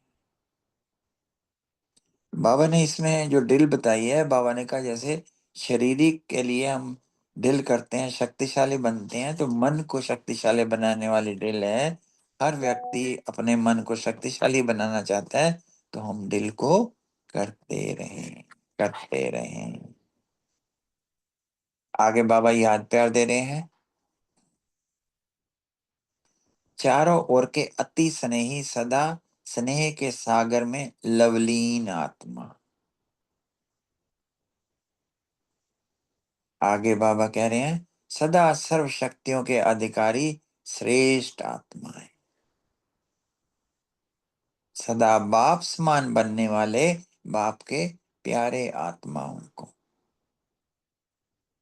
बाबा ने इसमें जो ड्रिल बताई है, बाबा ने कहा जैसे शारीरिक के लिए हम ड्रिल करते हैं, शक्तिशाली बनते हैं, तो मन को शक्तिशाली बनाने वाली ड्रिल है। हर व्यक्ति अपने मन को शक्तिशाली बनाना चाहता है, तो हम ड्रिल को करते रहें, करते रहें। आगे बाबा याद प्यार दे रहे हैं, चारों ओर के अति स्नेही, सदा स्नेह के सागर में लवलीन आत्मा। आगे बाबा कह रहे हैं सदा सर्व शक्तियों के अधिकारी श्रेष्ठ आत्मा है, सदा बाप समान बनने वाले बाप के प्यारे आत्माओं को,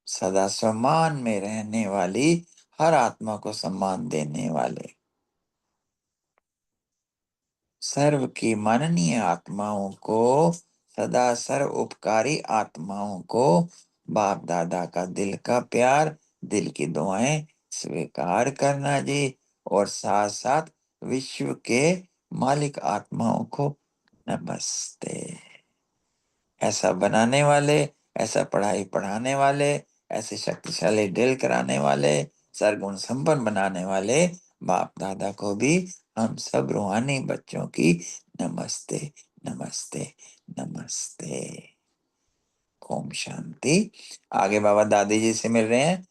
सदा सम्मान में रहने वाली हर आत्मा को सम्मान देने वाले, सर्व की माननीय आत्माओं को, सदा सर्व उपकारी आत्माओं को बाप दादा का दिल का प्यार, दिल की दुआएं स्वीकार करना जी। और साथ साथ विश्व के मालिक आत्माओं को नमस्ते। ऐसा बनाने वाले, ऐसा पढ़ाई पढ़ाने वाले, ऐसे शक्तिशाली दिल कराने वाले, सरगुण संपन्न बनाने वाले बाप दादा को भी हम सब रूहानी बच्चों की नमस्ते, नमस्ते, नमस्ते। ओम शांति। आगे बाबा दादी जी से मिल रहे हैं।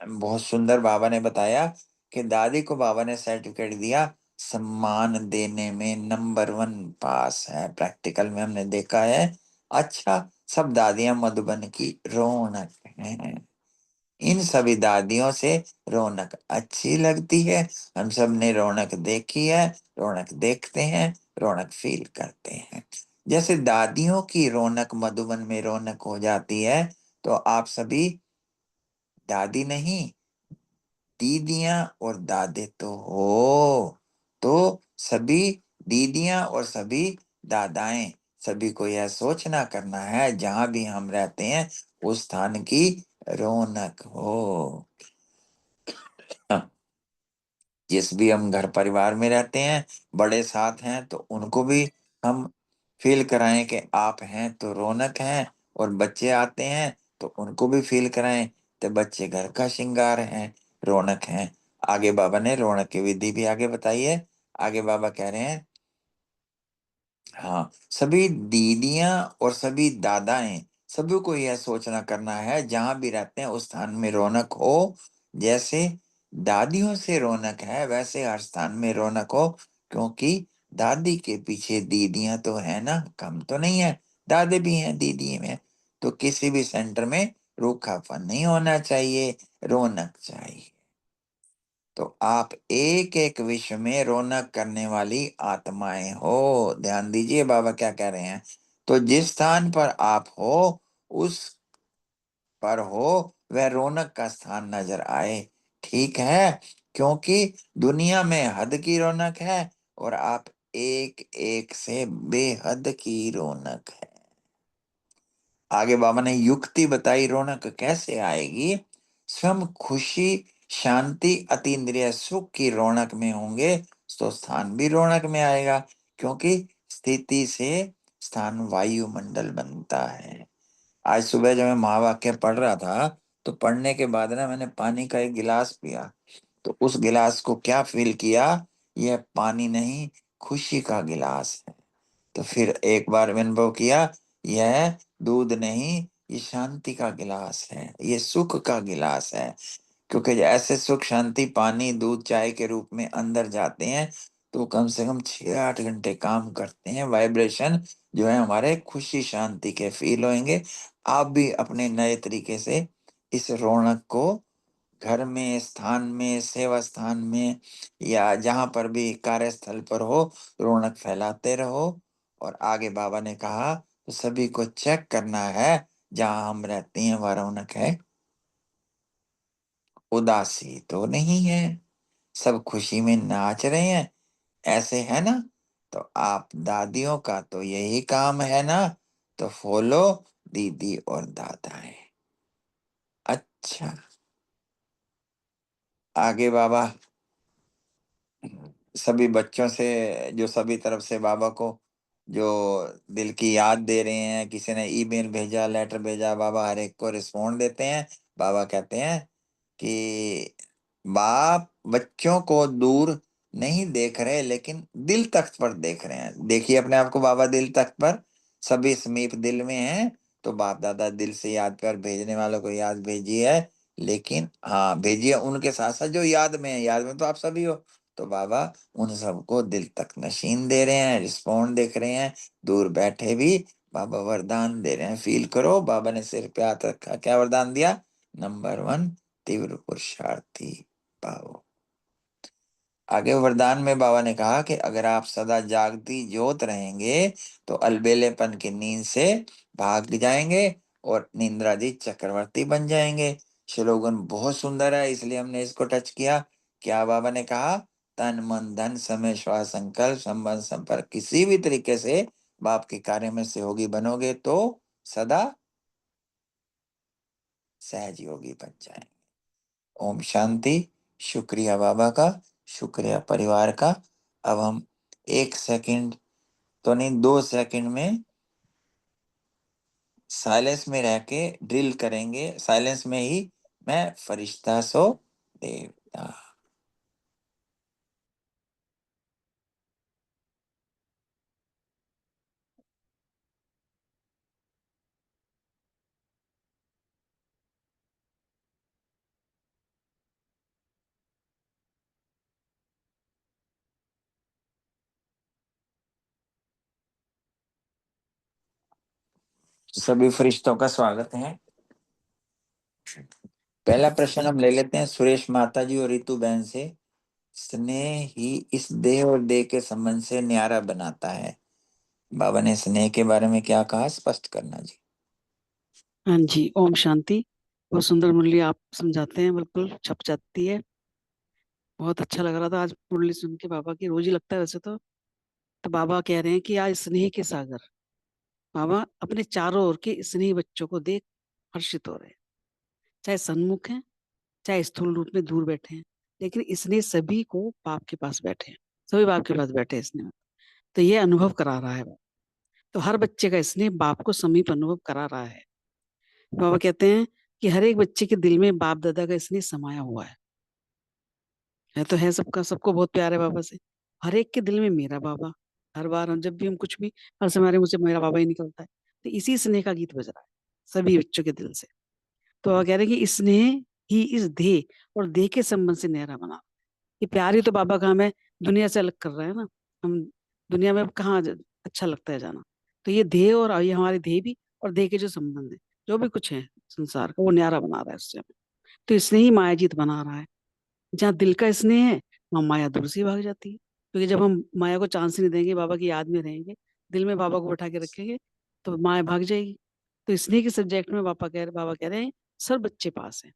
बहुत सुंदर बाबा ने बताया कि दादी को बाबा ने सर्टिफिकेट दिया, सम्मान देने में नंबर 1 पास है। प्रैक्टिकल में हमने देखा है। अच्छा, सब दादियां मधुबन की रौनक हैं। इन सभी दादियों से रौनक अच्छी लगती है। हम सब ने रौनक देखी है, रौनक देखते हैं, रौनक फील करते हैं। जैसे दादियों की रौनक मधुबन में रौनक हो जाती है, तो आप सभी दादी नहीं, दीदियां और दादे तो हो। तो सभी दीदियां और सभी दादाएं, सभी को यह सोचना करना है जहां भी हम रहते हैं उस स्थान की रौनक हो। हाँ, जिस भी हम घर परिवार में रहते हैं, बड़े साथ हैं, तो उनको भी हम फील कराएं कि आप हैं तो रौनक हैं। और बच्चे आते हैं तो उनको भी फील कराएं तो बच्चे घर का श्रृंगार हैं, रौनक हैं। आगे बाबा ने रौनक की विधि भी आगे बताई है। आगे बाबा कह रहे हैं, हाँ, सभी दीदियां और सभी दादाएं, सभी को यह सोचना करना है जहां भी रहते हैं उस स्थान में रौनक हो। जैसे दादियों से रौनक है वैसे हर स्थान में रौनक हो, क्योंकि दादी के पीछे दीदियां तो है ना, कम तो नहीं है, दादे भी हैं दीदी में। तो किसी भी सेंटर में रूखापन नहीं होना चाहिए, रौनक चाहिए। तो आप एक एक विश्व में रौनक करने वाली आत्माएं हो। ध्यान दीजिए बाबा क्या कह रहे हैं। तो जिस स्थान पर आप हो उस पर हो वह रौनक का स्थान नजर आए, ठीक है? क्योंकि दुनिया में हद की रौनक है और आप एक एक से बेहद की रौनक है। आगे बाबा ने युक्ति बताई रौनक कैसे आएगी। स्वयं खुशी, शांति, अतीन्द्रिय सुख की रौनक में होंगे तो स्थान भी रौनक में आएगा, क्योंकि स्थिति से स्थान वायुमंडल बनता है। आज सुबह जब मैं महावाक्य पढ़ रहा था, तो पढ़ने के बाद ना मैंने पानी का एक गिलास पिया, तो उस गिलास को क्या फील किया, यह पानी नहीं, खुशी का गिलास है। तो फिर एक बार अनुभव किया, यह दूध नहीं, ये शांति का गिलास है, ये सुख का गिलास है। क्योंकि ऐसे सुख शांति पानी दूध चाय के रूप में अंदर जाते हैं तो कम से कम 6-8 घंटे काम करते हैं। वाइब्रेशन जो है हमारे खुशी शांति के फील होंगे। आप भी अपने नए तरीके से इस रौनक को घर में, स्थान में, सेवा स्थान में या जहां पर भी कार्यस्थल पर हो, रौनक फैलाते रहो। और आगे बाबा ने कहा तो सभी को चेक करना है जहां हम रहते हैं वह रौनक है, उदासी तो नहीं है, सब खुशी में नाच रहे हैं, ऐसे है ना? तो आप दादियों का तो यही काम है ना, तो फॉलो दीदी और दादा है। अच्छा, आगे बाबा सभी बच्चों से, जो सभी तरफ से बाबा को जो दिल की याद दे रहे हैं, किसी ने ईमेल भेजा, लेटर भेजा, बाबा हर एक को रिस्पॉन्ड देते हैं। बाबा कहते हैं कि बाप बच्चों को दूर नहीं देख रहे लेकिन दिल तख्त पर देख रहे हैं। देखिए अपने आप को बाबा दिल तख्त पर, सभी समीप दिल में हैं। तो बाप दादा दिल से याद कर भेजने वालों को याद भेजिए है, लेकिन हाँ भेजिए उनके साथ साथ जो याद में है, याद में तो आप सभी हो। तो बाबा उन सबको दिल तक नशीन दे रहे हैं, रिस्पॉन्ड देख रहे हैं, दूर बैठे भी बाबा वरदान दे रहे हैं। फील करो बाबा ने सिर पे हाथ रखा, क्या वरदान दिया? नंबर 1, तीव्र पुरुषार्थी भाव। आगे वरदान में बाबा ने कहा कि अगर आप सदा जागती ज्योत रहेंगे तो अलबेलेपन की नींद से भाग जाएंगे और निंद्रादी चक्रवर्ती बन जाएंगे। स्लोगन बहुत सुंदर है, इसलिए हमने इसको टच किया। क्या बाबा ने कहा? तन मन धन समय श्वास संकल्प संबंध संपर्क किसी भी तरीके से बाप के कार्य में सहयोगी बनोगे तो सदा सहज योगी बन जाएंगे। ओम शांति। शुक्रिया बाबा का, शुक्रिया परिवार का। अब हम 1 सेकंड तो नहीं, 2 सेकंड में साइलेंस में रह के ड्रिल करेंगे। साइलेंस में ही मैं फरिश्ता सो देवता। सभी फरिश्तों का स्वागत है। पहला प्रश्न हम ले लेते हैं सुरेश माता जी और रितु बहन से। स्नेह ही इस देह और देह के संबंध से न्यारा बनाता है। बाबा ने स्नेह के बारे में क्या कहा, स्पष्ट करना जी। हाँ जी, ओम शांति। बहुत सुंदर मुरली आप समझाते हैं, बिल्कुल छप जाती है। बहुत अच्छा लग रहा था आज मुरली सुन के बाबा की। रोज ही लगता है वैसे तो बाबा कह रहे हैं कि आज स्नेह के सागर। बाबा अपने चारों ओर के स्नेही बच्चों को देख हर्षित हो रहे हैं, चाहे सन्मुख हैं चाहे स्थूल रूप में दूर बैठे हैं, लेकिन स्नेह सभी को बाप के पास बैठे हैं, सभी बाप के पास बैठे हैं स्नेह। तो ये अनुभव करा रहा है। तो हर बच्चे का स्नेह बाप को समीप अनुभव करा रहा है। बाबा कहते हैं कि हर एक बच्चे के दिल में बाप दादा का स्नेह समाया हुआ है तो है सबका, सबको बहुत प्यार है बाबा से। हर एक के दिल में मेरा बाबा। हर बार हम जब भी हम कुछ भी, हर समय हमारे मुंह से मेरा बाबा ही निकलता है। तो इसी स्नेह का गीत बज रहा है सभी बच्चों के दिल से। तो बाबा कह रहे हैं कि स्नेह ही इस देह और देह के संबंध से नहरा बना। ये प्यार ही तो बाबा का हमें दुनिया से अलग कर रहा है ना। हम दुनिया में अब कहाँ अच्छा लगता है जाना। तो ये देह और ये हमारे देह भी और देह के जो संबंध है, जो भी कुछ है संसार का, वो न्यारा बना रहा है उससे हमें। तो स्नेह ही मायाजीत बना रहा है। जहाँ दिल का स्नेह है वहाँ माया दूर से ही भाग जाती है। क्योंकि जब हम माया को चांस नहीं देंगे, बाबा की याद में रहेंगे, दिल में बाबा को बैठा के रखेंगे, तो माया भाग जाएगी। तो स्नेह के सब्जेक्ट में बाबा कह रहे हैं सब बच्चे पास है।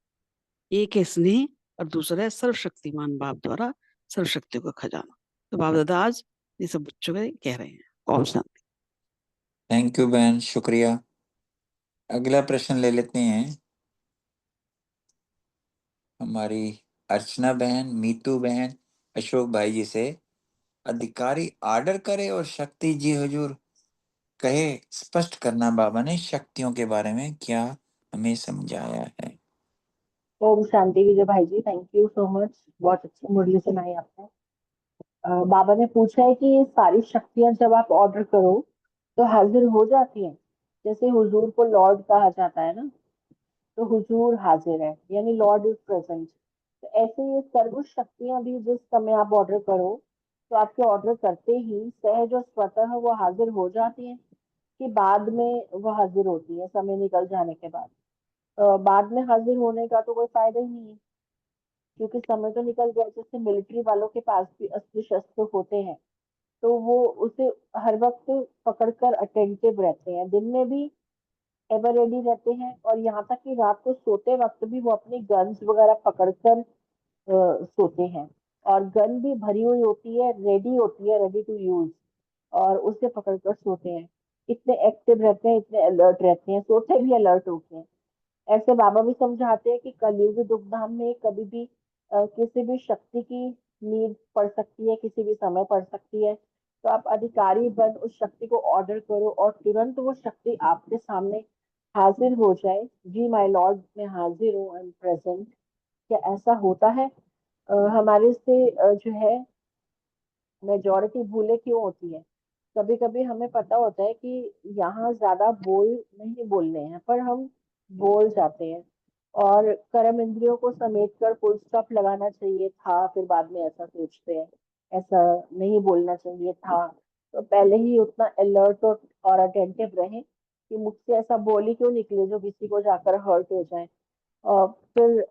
एक है स्नेह और दूसरा है सर्वशक्तिमान बाप द्वारा सर्वशक्ति का खजाना। तो बाप दादा आज ये सब बच्चों के कह रहे हैं। ओम शांति। थैंक यू बहन, शुक्रिया। अगला प्रश्न ले लेते हैं हमारी अर्चना बहन, मीतू बहन, अशोक भाई जी से। अधिकारी आर्डर करे और शक्ति जी हुजूर कहे, स्पष्ट करना बाबा ने शक्तियों के बारे में क्या हमें समझाया है। ओम शांति विजय भाई जी, थैंक यू सो मच। बहुत अच्छी मुरली सुनाई आपने। बाबा ने पूछा है कि ये सारी शक्तियां जब आप ऑर्डर करो तो हाजिर हो जाती हैं। जैसे हुजूर को लॉर्ड कहा जाता है ना, तो हुजूर हाजिर है, यानी लॉर्ड इज प्रेजेंट। तो ऐसे ये सर्व शक्तियां भी जिस समय आप ऑर्डर करो तो आपके ऑर्डर करते ही सहज और स्वतः वो हाजिर हो जाती हैं, कि बाद में वो हाजिर होती है समय निकल जाने के बाद। बाद में हाजिर होने का तो कोई फायदा ही नहीं है, क्योंकि समय तो निकल गया। जैसे मिलिट्री वालों के पास भी अस्त्र शस्त्र होते हैं, तो वो उसे हर वक्त पकड़कर अटेंटिव रहते हैं, दिन में भी एवर रेडी रहते हैं, और यहाँ तक कि रात को सोते वक्त भी वो अपनी गन्स वगैरह पकड़कर सोते हैं। और गन भी भरी हुई होती है, रेडी होती है, रेडी टू यूज, और उसे पकड़कर सोते हैं। इतने एक्टिव रहते हैं, इतने अलर्ट रहते हैं, सोते भी अलर्ट होते हैं। ऐसे बाबा भी समझाते हैं कि कलयुग दुखधाम में कभी भी किसी भी शक्ति की नीड पड़ सकती है, किसी भी समय पड़ सकती है। तो आप अधिकारी बन उस शक्ति को ऑर्डर करो और तुरंत वो शक्ति आपके सामने हाजिर हो जाए। जी माय लॉर्ड, मैं हाजिर हूँ, आई एम प्रेजेंट। क्या ऐसा होता है? हमारे से जो है मेजोरिटी भूले क्यों होती है? कभी कभी हमें पता होता है कि यहाँ ज्यादा बोल नहीं बोलने हैं, पर हम बोल जाते हैं। और कर्म इंद्रियों को समेट कर फुल स्टॉप लगाना चाहिए था, फिर बाद में ऐसा सोचते हैं ऐसा नहीं बोलना चाहिए था। तो पहले ही उतना अलर्ट और अटेंटिव रहें कि मुझसे ऐसा बोल ही क्यों निकले जो किसी को जाकर हर्ट हो जाए। और फिर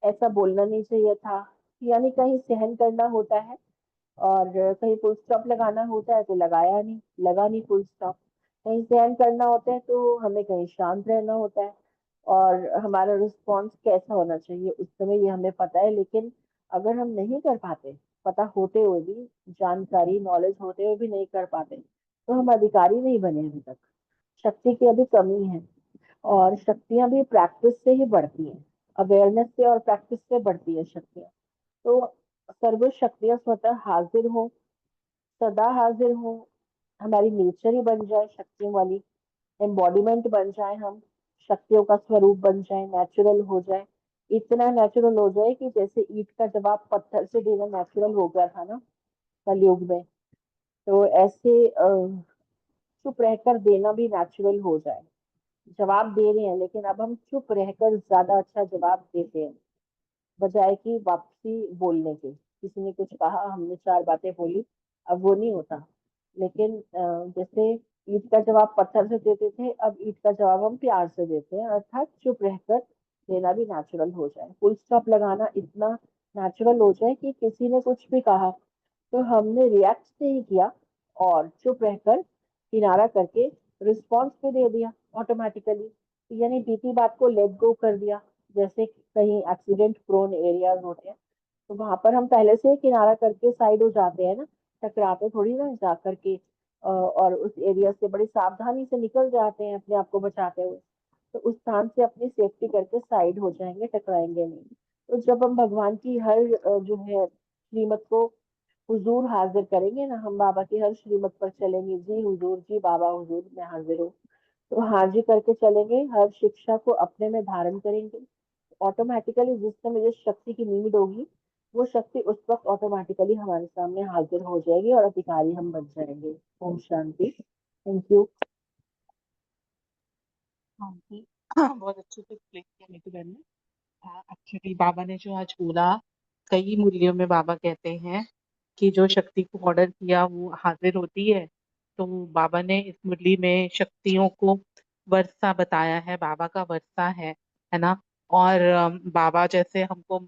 ऐसा बोलना नहीं चाहिए था, यानी कहीं सहन करना होता है और कहीं फुल स्टॉप लगाना होता है तो लगाया नहीं, लगा नहीं फुल स्टॉप। कहीं सहन करना होता है तो हमें कहीं शांत रहना होता है। और हमारा रिस्पॉन्स कैसा होना चाहिए उस समय ये हमें पता है, लेकिन अगर हम नहीं कर पाते, पता होते हुए भी, जानकारी नॉलेज होते हुए भी नहीं कर पाते, तो हम अधिकारी नहीं बने अभी तक। शक्ति की अभी कमी है। और शक्तियां भी प्रैक्टिस से ही बढ़ती हैं, अवेयरनेस से और प्रैक्टिस से बढ़ती है शक्तियां। तो सर्व शक्तियां स्वतः हाजिर हो, सदा हाजिर हो, हमारी नेचर ही बन जाए शक्तियों वाली, एम्बॉडीमेंट बन जाए, हम शक्तियों का स्वरूप बन जाए, नेचुरल हो जाए। इतना नेचुरल हो जाए कि जैसे ईंट का जवाब पत्थर से देना नेचुरल हो गया था ना कलयुग में, तो ऐसे चुप रहकर देना भी नेचुरल हो जाए। जवाब दे रहे हैं लेकिन अब हम चुप रहकर ज्यादा अच्छा जवाब देते हैं, बजाय कि वापसी बोलने के। किसी ने कुछ कहा, हमने चार बातें बोली, अब वो नहीं होता। लेकिन जैसे ईंट का जवाब पत्थर से देते थे, अब ईंट का जवाब हम प्यार से देते हैं, अर्थात चुप रहकर देना भी नेचुरल हो जाए, फुल स्टॉप लगाना इतना नेचुरल हो जाए कि किसी ने कुछ भी कहा तो हमने रिएक्ट नहीं किया और चुप रहकर किनारा करके रिस्पॉन्स भी दे दिया ऑटोमेटिकली, यानी बीती बात को लेट गो कर दिया। जैसे कहीं एक्सीडेंट प्रोन एरियाज होते हैं तो वहां पर हम पहले से ही किनारा करके साइड हो जाते हैं ना, टकराते थोड़ी ना जा करके, और उस एरिया से बड़ी सावधानी से निकल जाते हैं अपने आप को बचाते हुए। तो उस स्थान से अपनी सेफ्टी करके साइड हो जाएंगे, टकराएंगे नहीं। तो जब हम भगवान की हर जो है श्रीमत को हुजूर हाजिर करेंगे ना, हम बाबा की हर श्रीमत पर चलेंगे, जी हुजूर, जी बाबा हुजूर, मैं हाजिर हूँ, तो हाँ जी करके चलेंगे, हर शिक्षा को अपने में धारण करेंगे, ऑटोमेटिकली जिस समय जिस शक्ति की नीड होगी वो शक्ति उस वक्त ऑटोमेटिकली हमारे सामने हाजिर हो जाएगी और अधिकारी हम बन जाएंगे। ओम शांति। Thank you. हाँ जी। बहुत अच्छे से एक्सप्लेन किया नीतू बहन ने। हाँ, एक्चुअली बाबा ने जो आज बोला, कई मूल्यों में बाबा कहते हैं कि जो शक्ति को ऑर्डर किया वो हाजिर होती है। तो बाबा ने इस मुरली में शक्तियों को वर्षा बताया है, बाबा का वर्षा है ना। और बाबा जैसे हमको,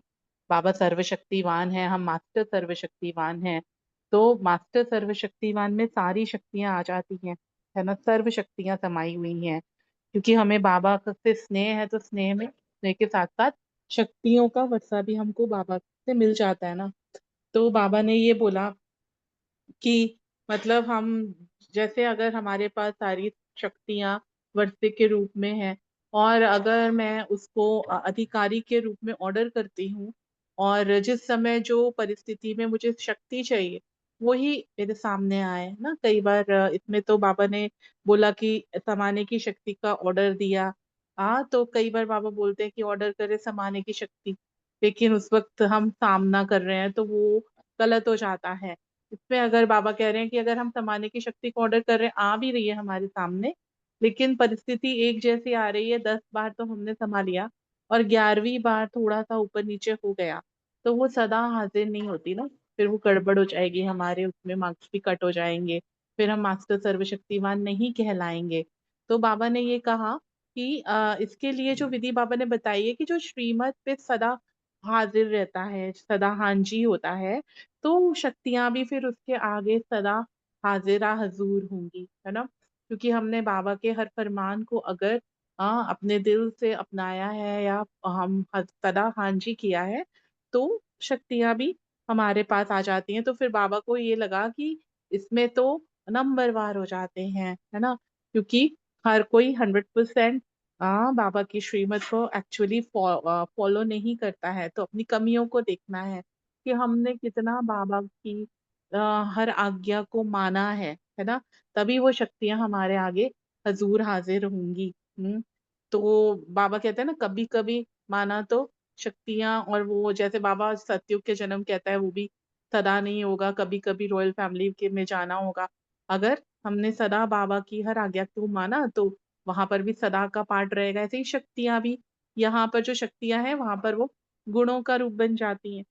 बाबा सर्वशक्तिवान है, हम मास्टर सर्वशक्तिवान हैं। तो मास्टर सर्वशक्तिवान में सारी शक्तियां आ जाती हैं, है ना, सर्व शक्तियां समाई हुई हैं। क्योंकि हमें बाबा से स्नेह है, तो स्नेह के साथ साथ शक्तियों का वर्षा भी हमको बाबा से मिल जाता है ना। तो बाबा ने ये बोला कि मतलब हम, जैसे अगर हमारे पास सारी शक्तियां वर्षे के रूप में है, और अगर मैं उसको अधिकारी के रूप में ऑर्डर करती हूँ, और जिस समय जो परिस्थिति में मुझे शक्ति चाहिए वही मेरे सामने आए ना। कई बार इसमें तो बाबा ने बोला कि समाने की शक्ति का ऑर्डर दिया। हाँ, तो कई बार बाबा बोलते हैं कि ऑर्डर करे समाने की शक्ति, लेकिन उस वक्त हम सामना कर रहे हैं तो वो गलत हो जाता है। इसमें अगर बाबा कह रहे हैं कि अगर हम समाने की शक्ति को ऑर्डर कर रहे हैं, आ भी रही है हमारे सामने, लेकिन परिस्थिति एक जैसी आ रही है, 10 बार तो हमने संभाल लिया और 11वीं बार थोड़ा सा ऊपर नीचे हो गया, तो वो सदा हाजिर नहीं होती ना। फिर वो गड़बड़ हो जाएगी, हमारे उसमें मार्क्स भी कट हो जाएंगे, फिर हम मास्टर सर्वशक्तिवान नहीं कहलाएंगे। तो बाबा ने ये कहा कि इसके लिए जो विधि बाबा ने बताई है कि जो श्रीमत पे सदा हाजिर रहता है, सदा हांजी होता है, तो शक्तियां भी फिर उसके आगे सदा हाजिरा हजूर होंगी, है ना। क्योंकि हमने बाबा के हर फरमान को अगर अपने दिल से अपनाया है, या हम सदा हांजी किया है, तो शक्तियां भी हमारे पास आ जाती हैं। तो फिर बाबा को ये लगा कि इसमें तो नंबरवार हो जाते हैं, है ना। क्योंकि हर कोई 100% बाबा की श्रीमत को एक्चुअली फॉलो नहीं करता है, तो अपनी कमियों को देखना है कि हमने कितना बाबा की अ, हर आज्ञा को माना है ना। तभी वो शक्तियां हमारे आगे हजूर हाजिर होंगी। तो बाबा कहते हैं ना, कभी कभी माना तो शक्तियां, और वो जैसे बाबा सतयुग के जन्म कहता है वो भी सदा नहीं होगा, कभी कभी रॉयल फैमिली के में जाना होगा। अगर हमने सदा बाबा की हर आज्ञा को माना तो वहां पर भी सदा का पार्ट रहेगा। ऐसे ही शक्तियां भी, यहाँ पर जो शक्तियां हैं वहां पर वो गुणों का रूप बन जाती हैं।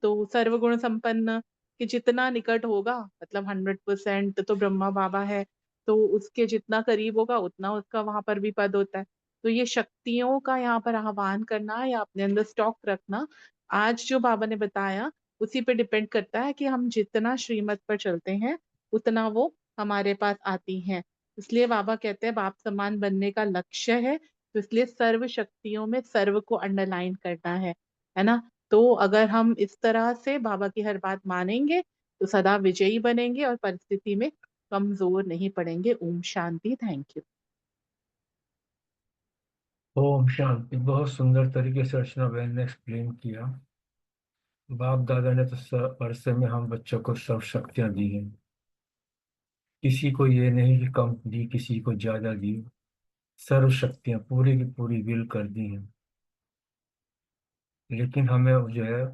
तो सर्वगुण संपन्न के जितना निकट होगा, मतलब 100% तो ब्रह्मा बाबा है, तो उसके जितना करीब होगा उतना उसका वहां पर भी पद होता है। तो ये शक्तियों का यहाँ पर आह्वान करना या अपने अंदर स्टॉक रखना, आज जो बाबा ने बताया उसी पे डिपेंड करता है कि हम जितना श्रीमत पर चलते हैं उतना वो हमारे पास आती हैं। इसलिए बाबा कहते हैं बाप समान बनने का लक्ष्य है, तो इसलिए सर्व शक्तियों में सर्व को अंडरलाइन करना है ना। तो अगर हम इस तरह से बाबा की हर बात मानेंगे तो सदा विजयी बनेंगे और परिस्थिति में कमजोर नहीं पड़ेंगे। ओम शांति। Thank you. ओम शांति। बहुत सुंदर तरीके से अर्चना बहन ने एक्सप्लेन किया। बाप दादा ने तो वर्षे में हम बच्चों को सब शक्तियां दी हैं, किसी को ये नहीं कि कम दी, किसी को ज्यादा दी, सर्व शक्तियां पूरी की पूरी विल कर दी हैं। लेकिन हमें जो है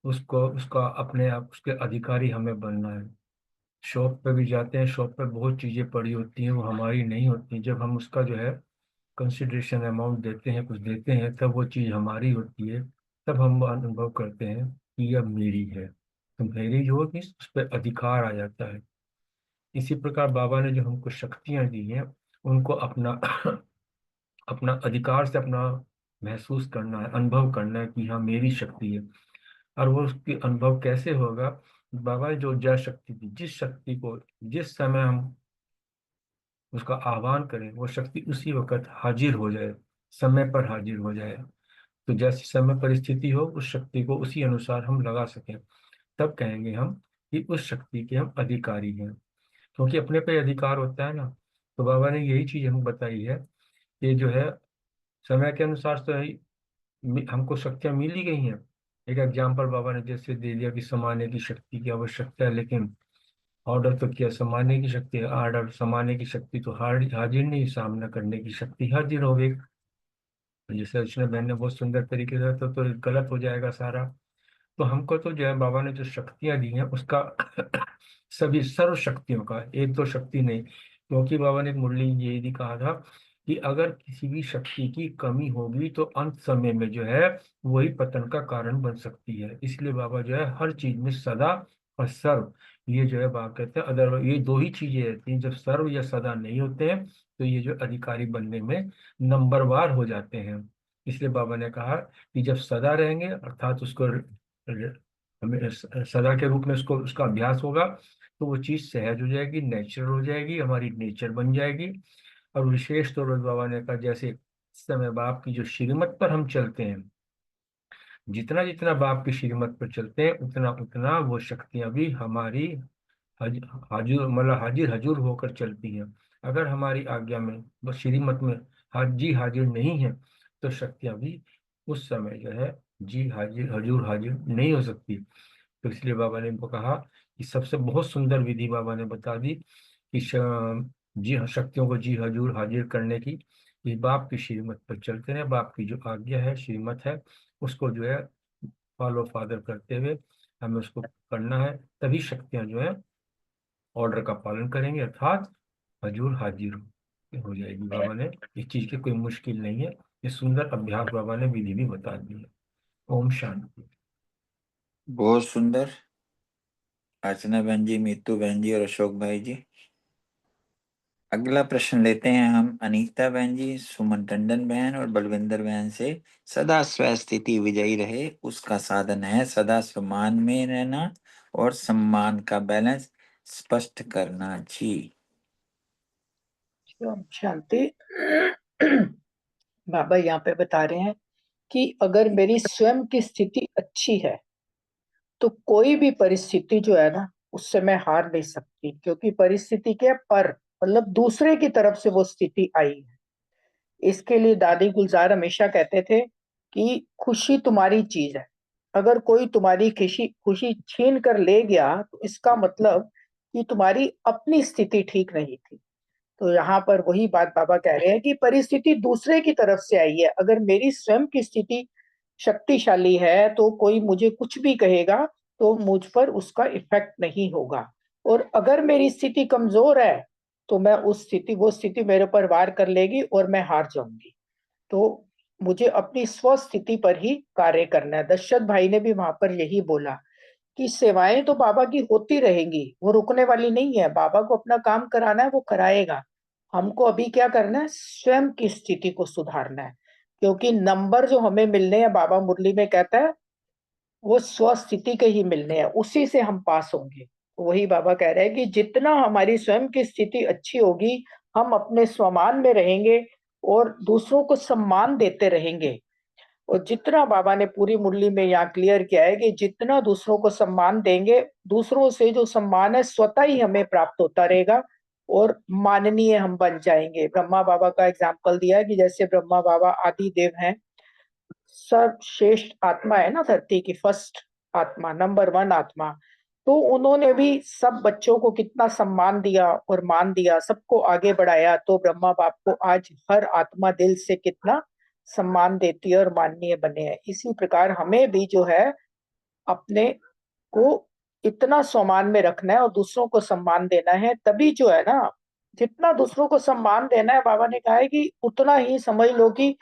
उसको उसका अपने आप उसके अधिकारी हमें बनना है। शॉप पे भी जाते हैं, शॉप पे बहुत चीजें पड़ी होती हैं, वो हमारी नहीं होती। जब हम उसका जो है कंसिडरेशन अमाउंट देते हैं, कुछ देते हैं, तब वो चीज़ हमारी होती है। तब हम अनुभव करते हैं कि अब मेरी है, तो मेरी जो होगी उस पर अधिकार आ जाता है। इसी प्रकार बाबा ने जो हमको शक्तियां दी हैं उनको अपना अपना अधिकार से अपना महसूस करना है, अनुभव करना है कि हाँ मेरी शक्ति है। और वो उसकी अनुभव कैसे होगा? बाबा ने जो जय शक्ति दी, जिस शक्ति को जिस समय हम उसका आह्वान करें वो शक्ति उसी वक्त हाजिर हो जाए, समय पर हाजिर हो जाए। तो जैसी समय परिस्थिति हो उस शक्ति को उसी अनुसार हम लगा सकें, तब कहेंगे हम कि उस शक्ति के हम अधिकारी हैं। क्योंकि अपने पे अधिकार होता है ना। तो बाबा ने यही चीज हमें बताई है कि जो है समय के अनुसार तो हमको शक्तियां मिल ही गई हैं। एक एग्जाम्पल बाबा ने जैसे दे दिया कि समाने की शक्ति की आवश्यकता है, लेकिन ऑर्डर तो किया समाने की शक्ति है। ऑर्डर समाने की शक्ति तो हाजिर नहीं, सामना करने की शक्ति हाजिर हो गई। जैसे अर्चना बहन ने बहुत सुंदर तरीके से तो गलत हो जाएगा सारा। तो हमको तो जो है बाबा ने जो शक्तियां दी हैं उसका सभी सर्व शक्तियों का, एक दो शक्ति नहीं। क्योंकि बाबा ने एक मुरली में ये भी कहा था कि अगर किसी भी शक्ति की कमी होगी तो अंत समय में जो है वही पतन का कारण बन सकती है। इसलिए बाबा जो है हर चीज में सदा और सर्व, ये जो है बाबा कहते हैं अदर ये दो ही चीजें रहती हैं। जब सर्व या सदा नहीं होते हैं तो ये जो अधिकारी बनने में नंबरवार हो जाते हैं। इसलिए बाबा ने कहा कि जब सदा रहेंगे अर्थात उसको हमें सदा के रूप में उसको उसका अभ्यास होगा तो वो चीज सहज हो जाएगी, नेचुरल हो जाएगी, हमारी नेचर बन जाएगी। और विशेष तौर पर बाबा ने कहा जैसे इस समय बाप की जो श्रीमत पर हम चलते हैं, जितना जितना बाप की श्रीमत पर चलते हैं उतना उतना वो शक्तियां भी हमारी हाजिर मतलब हाजिर हजूर होकर चलती हैं। अगर हमारी आज्ञा में बस श्रीमत में हाजी हाजिर नहीं है तो शक्तियां भी उस समय जो है जी हाजिर हजूर हाजिर नहीं हो सकती। तो इसलिए बाबा ने इनको कहा कि सबसे बहुत सुंदर विधि बाबा ने बता दी कि जी शक्तियों को जी हजूर हाजिर करने की। इस बाप की श्रीमत पर चलते हैं, बाप की जो आज्ञा है श्रीमत है उसको जो है फॉलो फादर करते हुए हमें उसको करना है। तभी शक्तियां जो है ऑर्डर का पालन करेंगे अर्थात हजूर हाजिर हो जाएगी। बाबा ने इस चीज की कोई मुश्किल नहीं है, ये सुंदर अभ्यास बाबा ने विधि भी बता दी है। ओम शांति। बहुत सुंदर। अर्चना बहन जी, मीतू बहन जी और अशोक भाई जी। अगला प्रश्न लेते हैं हम अनीता बहन जी, सुमन टंडन बहन और बलविंदर बहन से। सदा स्व स्थिति विजयी रहे उसका साधन है सदा सम्मान में रहना और सम्मान का बैलेंस स्पष्ट करना। जी ओम शांति। बाबा यहाँ पे बता रहे हैं कि अगर मेरी स्वयं की स्थिति अच्छी है तो कोई भी परिस्थिति जो है ना उससे मैं हार नहीं सकती, क्योंकि परिस्थिति के पर मतलब दूसरे की तरफ से वो स्थिति आई है। इसके लिए दादी गुलजार हमेशा कहते थे कि खुशी तुम्हारी चीज है, अगर कोई तुम्हारी खुशी खुशी छीन कर ले गया तो इसका मतलब कि तुम्हारी अपनी स्थिति ठीक नहीं थी। तो यहाँ पर वही बात बाबा कह रहे हैं कि परिस्थिति दूसरे की तरफ से आई है। अगर मेरी स्वयं की स्थिति शक्तिशाली है तो कोई मुझे कुछ भी कहेगा तो मुझ पर उसका इफेक्ट नहीं होगा, और अगर मेरी स्थिति कमजोर है तो मैं वो स्थिति मेरे पर वार कर लेगी और मैं हार जाऊंगी। तो मुझे अपनी स्व स्थिति पर ही कार्य करना है। दशरथ भाई ने भी वहां पर यही बोला कि सेवाएं तो बाबा की होती रहेंगी, वो रुकने वाली नहीं है। बाबा को अपना काम कराना है, वो कराएगा। हमको अभी क्या करना है, स्वयं की स्थिति को सुधारना है। क्योंकि नंबर जो हमें मिलने हैं, बाबा मुरली में कहता है, वो स्व स्थिति के ही मिलने हैं, उसी से हम पास होंगे। तो वही बाबा कह रहे हैं कि जितना हमारी स्वयं की स्थिति अच्छी होगी, हम अपने स्वमान में रहेंगे और दूसरों को सम्मान देते रहेंगे। और जितना बाबा ने पूरी मुरली में यहाँ क्लियर किया है कि जितना दूसरों को सम्मान देंगे, दूसरों से जो सम्मान है स्वतः ही हमें प्राप्त होता रहेगा और माननीय हम बन जाएंगे। ब्रह्मा बाबा का एग्जाम्पल दिया है कि जैसे ब्रह्मा बाबा आदि देव हैं, सर्वश्रेष्ठ आत्मा है ना धरती की, फर्स्ट आत्मा, नंबर 1 आत्मा। तो उन्होंने भी सब बच्चों को कितना सम्मान दिया और मान दिया, सबको आगे बढ़ाया। तो ब्रह्मा बाप को आज हर आत्मा दिल से कितना सम्मान देती है और माननीय बने हैं। इसी प्रकार हमें भी जो है अपने को इतना सम्मान में रखना है और दूसरों को सम्मान देना है। तभी जो है ना, जितना दूसरों को सम्मान देना है, बाबा ने कहा है कि उतना ही समझ लो कि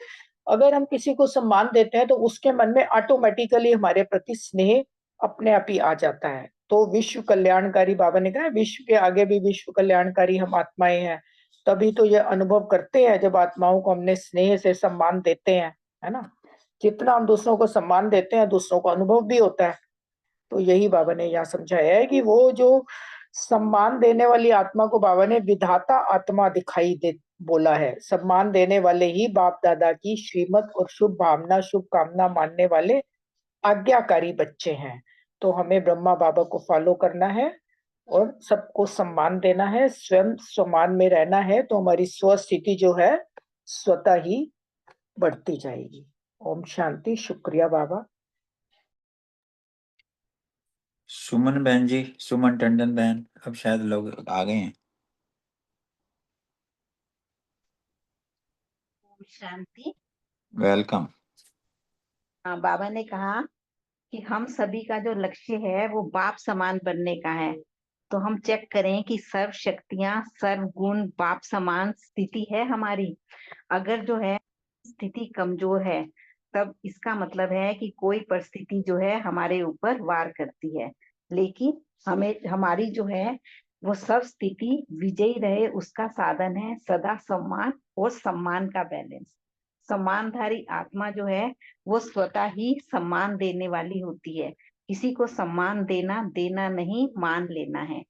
अगर हम किसी को सम्मान देते हैं तो उसके मन में ऑटोमेटिकली हमारे प्रति स्नेह अपने आप ही आ जाता है। तो विश्व कल्याणकारी, बाबा ने कहा है, विश्व के आगे भी विश्व कल्याणकारी हम आत्माएं हैं। तभी तो ये अनुभव करते हैं जब आत्माओं को हमने स्नेह से सम्मान देते हैं, है ना। जितना हम दूसरों को सम्मान देते हैं, दूसरों को अनुभव भी होता है। तो यही बाबा ने यहाँ समझाया है कि वो जो सम्मान देने वाली आत्मा को बाबा ने विधाता आत्मा दिखाई दे बोला है। सम्मान देने वाले ही बाप दादा की श्रीमत और शुभ भावना, शुभ कामना मानने वाले आज्ञाकारी बच्चे हैं। तो हमें ब्रह्मा बाबा को फॉलो करना है और सबको सम्मान देना है, स्वयं सम्मान में रहना है, तो हमारी स्व स्थिति जो है स्वतः ही बढ़ती जाएगी। ओम शांति। शुक्रिया बाबा। सुमन बहन जी, सुमन टंडन बहन, अब शायद लोग आ गए हैं। ओम शांति। वेलकम। हाँ, बाबा ने कहा कि हम सभी का जो लक्ष्य है वो बाप समान बनने का है। तो हम चेक करें कि सर्व शक्तियां, सर्व गुण बाप समान स्थिति है हमारी। अगर जो है स्थिति कमजोर है, तब इसका मतलब है कि कोई परिस्थिति जो है हमारे ऊपर वार करती है। लेकिन हमें हमारी जो है वो सब स्थिति विजयी रहे, उसका साधन है सदा सम्मान और सम्मान का बैलेंस। सम्मानधारी आत्मा जो है वो स्वतः ही सम्मान देने वाली होती है। किसी को सम्मान देना देना नहीं, मान लेना है।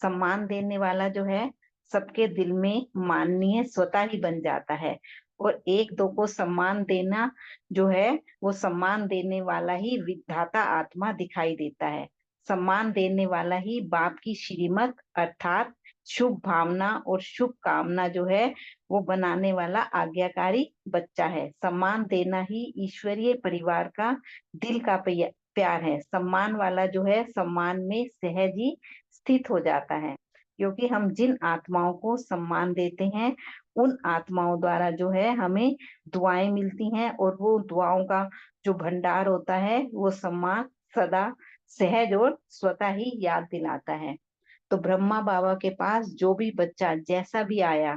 सम्मान देने वाला जो है सबके दिल में माननीय स्वतः ही बन जाता है। और एक दो को सम्मान देना जो है वो सम्मान देने वाला ही विधाता आत्मा दिखाई देता है। सम्मान देने वाला ही बाप की श्रीमत अर्थात शुभ भावना और शुभ कामना जो है वो बनाने वाला आज्ञाकारी बच्चा है। सम्मान देना ही ईश्वरीय परिवार का दिल का प्यार है। सम्मान वाला जो है सम्मान में सहज ही स्थित हो जाता है, क्योंकि हम जिन आत्माओं को सम्मान देते हैं उन आत्माओं द्वारा जो है हमें दुआएं मिलती हैं, और वो दुआओं का जो भंडार होता है वो सम्मान सदा सहज और स्वतः ही याद दिलाता है। तो ब्रह्मा बाबा के पास जो भी बच्चा जैसा भी आया,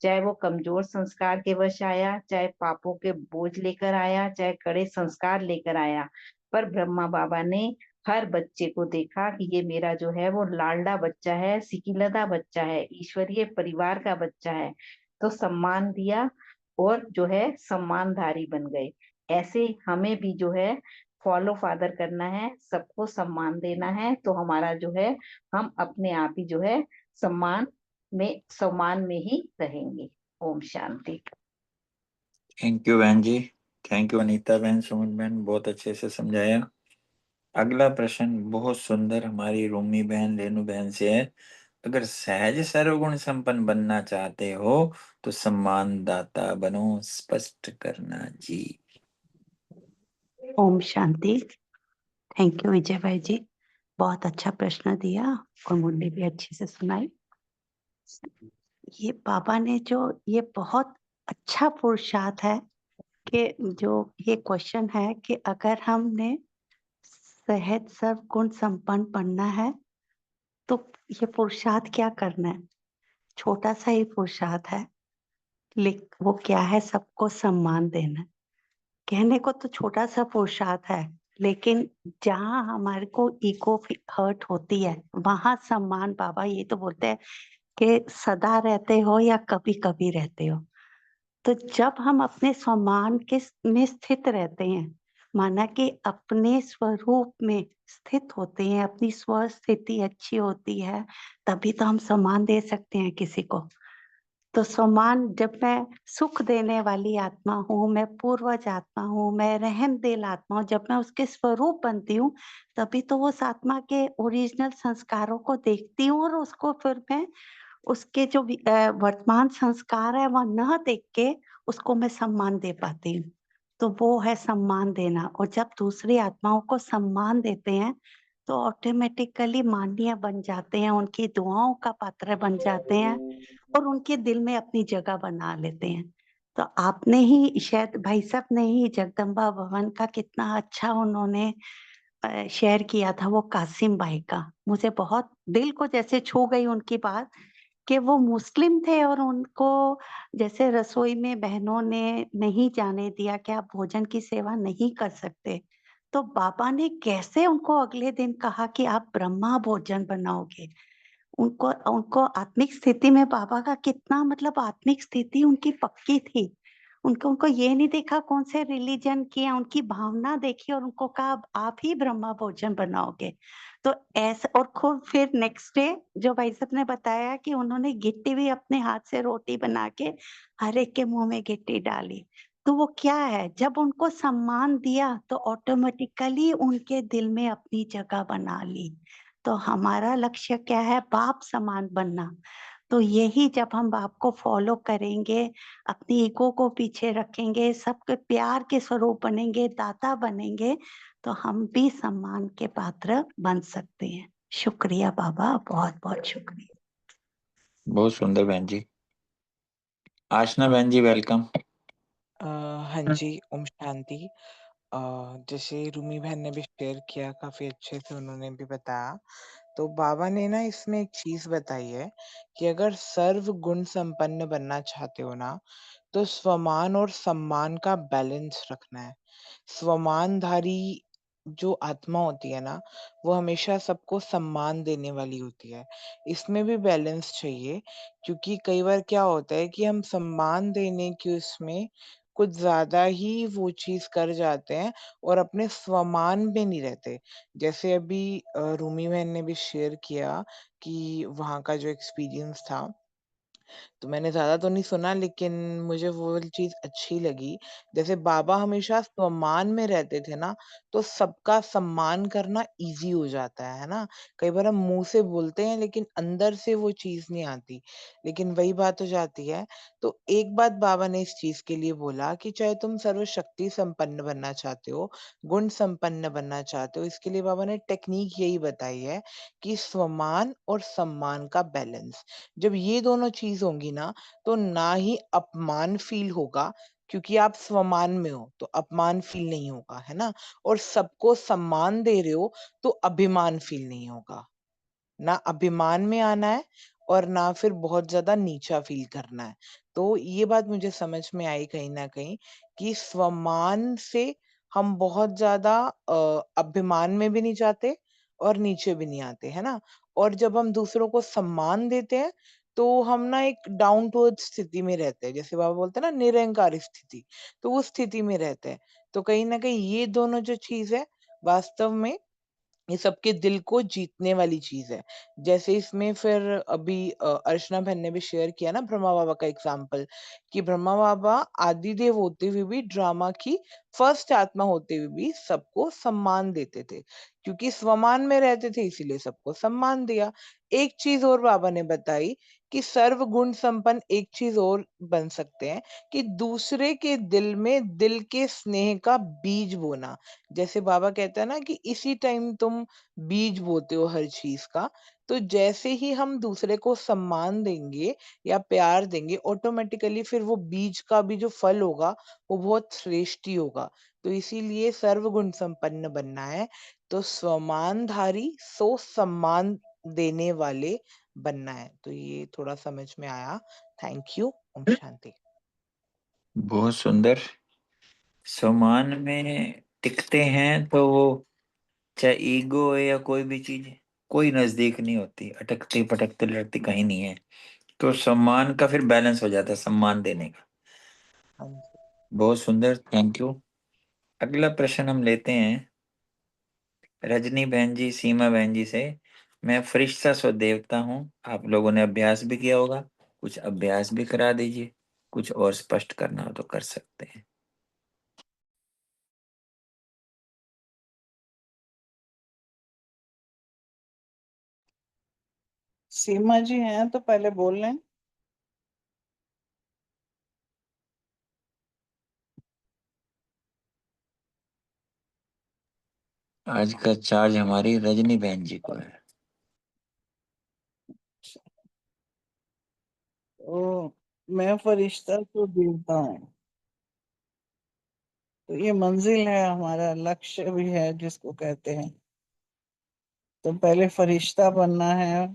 चाहे वो कमजोर संस्कार के वश आया, चाहे पापों के बोझ लेकर आया, चाहे कड़े संस्कार लेकर आया, पर ब्रह्मा बाबा ने हर बच्चे को देखा कि ये मेरा जो है वो लाडला बच्चा है, सिकिलदा बच्चा है, ईश्वरीय परिवार का बच्चा है। तो सम्मान दिया और जो है सम्मानधारी बन गए। ऐसे हमें भी जो है फॉलो फादर करना है, सबको सम्मान देना है, तो हमारा जो है हम अपने आप ही जो है सम्मान में ही रहेंगे। ओम शांति। थैंक यू बहन जी, थैंक यू अनीता बहन, सुमन बहन, बहुत अच्छे से समझाया। अगला प्रश्न बहुत सुंदर हमारी रूमी बहन रेनू बहन से है। अगर सहज सर्वगुण संपन्न बनना चाहते हो तो सम्मानदाता बनो, स्पष्ट करना जी। ओम शांति। थैंक यू विजय भाई जी, बहुत अच्छा प्रश्न दिया और मुन्ने भी अच्छे से सुनाई। ये बाबा ने जो ये बहुत अच्छा पुरुषार्थ है कि जो ये क्वेश्चन है कि अगर हमने सहज सर्व गुण संपन्न बनना है तो ये पुरुषार्थ क्या करना है। छोटा सा ही पुरुषार्थ है, लेकिन वो क्या है, सबको सम्मान देना। कहने को तो छोटा सा पुरुषार्थ है, लेकिन जहाँ हमारे को ईगो हर्ट होती है वहां सम्मान, बाबा ये तो बोलते हैं कि सदा रहते हो या कभी कभी रहते हो। तो जब हम अपने सम्मान के में स्थित रहते हैं, माना कि अपने स्वरूप में स्थित होते हैं, अपनी स्व स्थिति अच्छी होती है, तभी तो हम सम्मान दे सकते हैं किसी को। तो सम्मान, जब मैं सुख देने वाली आत्मा हूँ, मैं पूर्वज आत्मा हूँ, मैं रहम दिल आत्मा हूँ, जब मैं उसके स्वरूप बनती हूँ, तभी तो उस आत्मा के ओरिजिनल संस्कारों को देखती हूँ और उसको फिर मैं उसके जो वर्तमान संस्कार है वह न देख के उसको मैं सम्मान दे पाती हूँ। तो वो है सम्मान देना। और जब दूसरी आत्माओं को सम्मान देते हैं तो ऑटोमेटिकली माननीय बन जाते हैं, उनकी दुआओं का पात्र बन जाते हैं और उनके दिल में अपनी जगह बना लेते हैं। तो आपने ही शायद भाई साहब ने ही जगदम्बा भवन का कितना अच्छा उन्होंने शेयर किया था, वो कासिम भाई का। मुझे बहुत दिल को जैसे छू गई उनकी बात कि वो मुस्लिम थे और उनको जैसे रसोई में बहनों ने नहीं जाने दिया कि आप भोजन की सेवा नहीं कर सकते, तो बाबा ने कैसे उनको अगले दिन कहा कि आप ब्रह्मा भोजन बनाओगे। उनको उनको आत्मिक स्थिति में बाबा का कितना मतलब आत्मिक स्थिति उनकी पक्की थी। उनको उनको ये नहीं देखा कौन से रिलीजन की है, उनकी भावना देखी और उनको कहा "अब आप ही ब्रह्मा भोजन बनाओगे"। तो ऐसे और खुद फिर नेक्स्ट डे जो भाई साहब ने बताया कि उन्होंने गिट्टी भी अपने हाथ से रोटी बना के हर एक के मुंह में गिट्टी डाली। तो वो क्या है, जब उनको सम्मान दिया तो ऑटोमेटिकली उनके दिल में अपनी जगह बना ली। तो हमारा लक्ष्य क्या है, बाप समान बनना। तो यही जब हम बाप को फॉलो करेंगे, अपनी ईगो को पीछे रखेंगे, सबके प्यार के स्वरूप बनेंगे, दाता बनेंगे, तो हम भी सम्मान के पात्र बन सकते हैं। शुक्रिया बाबा, बहुत बहुत शुक्रिया। बहुत सुंदर बहन जी। आशना बहन जी वेलकम। हाँ जी, ओम शांति। जैसे रूमी बहन ने भी शेयर किया, काफी अच्छे से उन्होंने भी बताया। तो बाबा ने ना इसमें एक चीज बताई है कि अगर सर्व गुण संपन्न बनना चाहते हो ना, तो स्वमान और सम्मान का बैलेंस रखना है। स्वमानधारी जो आत्मा होती है ना, वो हमेशा सबको सम्मान देने वाली होती है। इसमें भी बैलेंस चाहिए, क्योंकि कई बार क्या होता है कि हम सम्मान देने की उसमें कुछ ज्यादा ही वो चीज कर जाते हैं और अपने स्वमान में नहीं रहते। जैसे अभी रूमी बहन ने भी शेयर किया कि वहाँ का जो एक्सपीरियंस था, तो मैंने ज़्यादा तो नहीं सुना, लेकिन मुझे वो वाली चीज़ अच्छी लगी। जैसे बाबा हमेशा सम्मान में रहते थे ना, तो सबका सम्मान करना ईज़ी हो जाता है ना? कई बार हम मुँह से बोलते हैं लेकिन अंदर से वो चीज़ नहीं आती, लेकिन वही बात हो जाती है। तो एक बात बाबा ने इस चीज़ के लिए बोला कि चाहे तुम सर्वशक्ति संपन्न बनना चाहते हो, गुण संपन्न बनना चाहते हो, इसके लिए बाबा ने टेक्नीक यही बताई है कि स्वमान और सम्मान का बैलेंस। जब ये दोनों चीज होंगी ना, तो ना ही अपमान फील होगा, क्योंकि आप स्वमान में हो तो अपमान फील नहीं होगा, है ना? और सबको सम्मान दे रहे हो तो अभिमान फील नहीं होगा। ना अभिमान में आना है और ना फिर बहुत ज्यादा नीचा फील करना है। तो ये बात मुझे समझ में आई कहीं ना कहीं कि स्वमान से हम बहुत ज्यादा अभिमान में भी नहीं जाते और नीचे भी नहीं आते, है ना? और जब हम दूसरों को सम्मान देते हैं, तो हम ना एक डाउन टू अर्थ स्थिति में रहते हैं, जैसे बाबा बोलते हैं ना, निरंकार स्थिति। तो वो स्थिति में रहते हैं। तो कहीं ना कहीं ये दोनों जो चीज है, वास्तव में ये सबके दिल को जीतने वाली चीज है। जैसे इसमें फिर अभी अर्चना बहन ने भी शेयर किया ना ब्रह्मा बाबा का एग्जाम्पल, कि ब्रह्मा बाबा आदिदेव होते हुए भी, ड्रामा की फर्स्ट आत्मा होते हुए भी सबको सम्मान देते थे, क्योंकि स्वमान में रहते थे, इसीलिए सबको सम्मान दिया। एक चीज और बाबा ने बताई कि सर्व गुण संपन्न एक चीज और बन सकते हैं, कि दूसरे के दिल में दिल के स्नेह का बीज बोना। जैसे बाबा कहते हैं ना कि इसी टाइम तुम बीज बोते हो हर चीज का। तो जैसे ही हम दूसरे को सम्मान देंगे या प्यार देंगे, ऑटोमेटिकली फिर वो बीज का भी जो फल होगा वो बहुत श्रेष्ठी होगा। तो इसीलिए सर्वगुण संपन्न बनना है, तो स्वमानधारी सो सम्मान देने वाले बनना है। तो ये थोड़ा समझ में आया। Thank you. ओम शांति। बहुत सुंदर। सम्मान में टिकते हैं तो वो चाहे ईगो है या कोई भी चीज है, कोई नजदीक नहीं होती, अटकती पटकती लड़ती कहीं नहीं है। तो सम्मान का फिर बैलेंस हो जाता है, सम्मान देने का। हाँ जी। बहुत सुंदर, थैंक यू। अगला प्रश्न हम लेते हैं रजनी बहन जी, सीमा बहन जी से। मैं फरिश्ता सो देवता हूँ। आप लोगों ने अभ्यास भी किया होगा, कुछ अभ्यास भी करा दीजिए, कुछ और स्पष्ट करना हो तो कर सकते हैं। सीमा जी हैं तो पहले बोल लें। आज का चार्ज हमारी रजनी बहन जी को है। तो मैं फरिश्ता तो देवता हूँ, तो ये मंजिल है, हमारा लक्ष्य भी है जिसको कहते हैं। तो पहले फरिश्ता बनना है,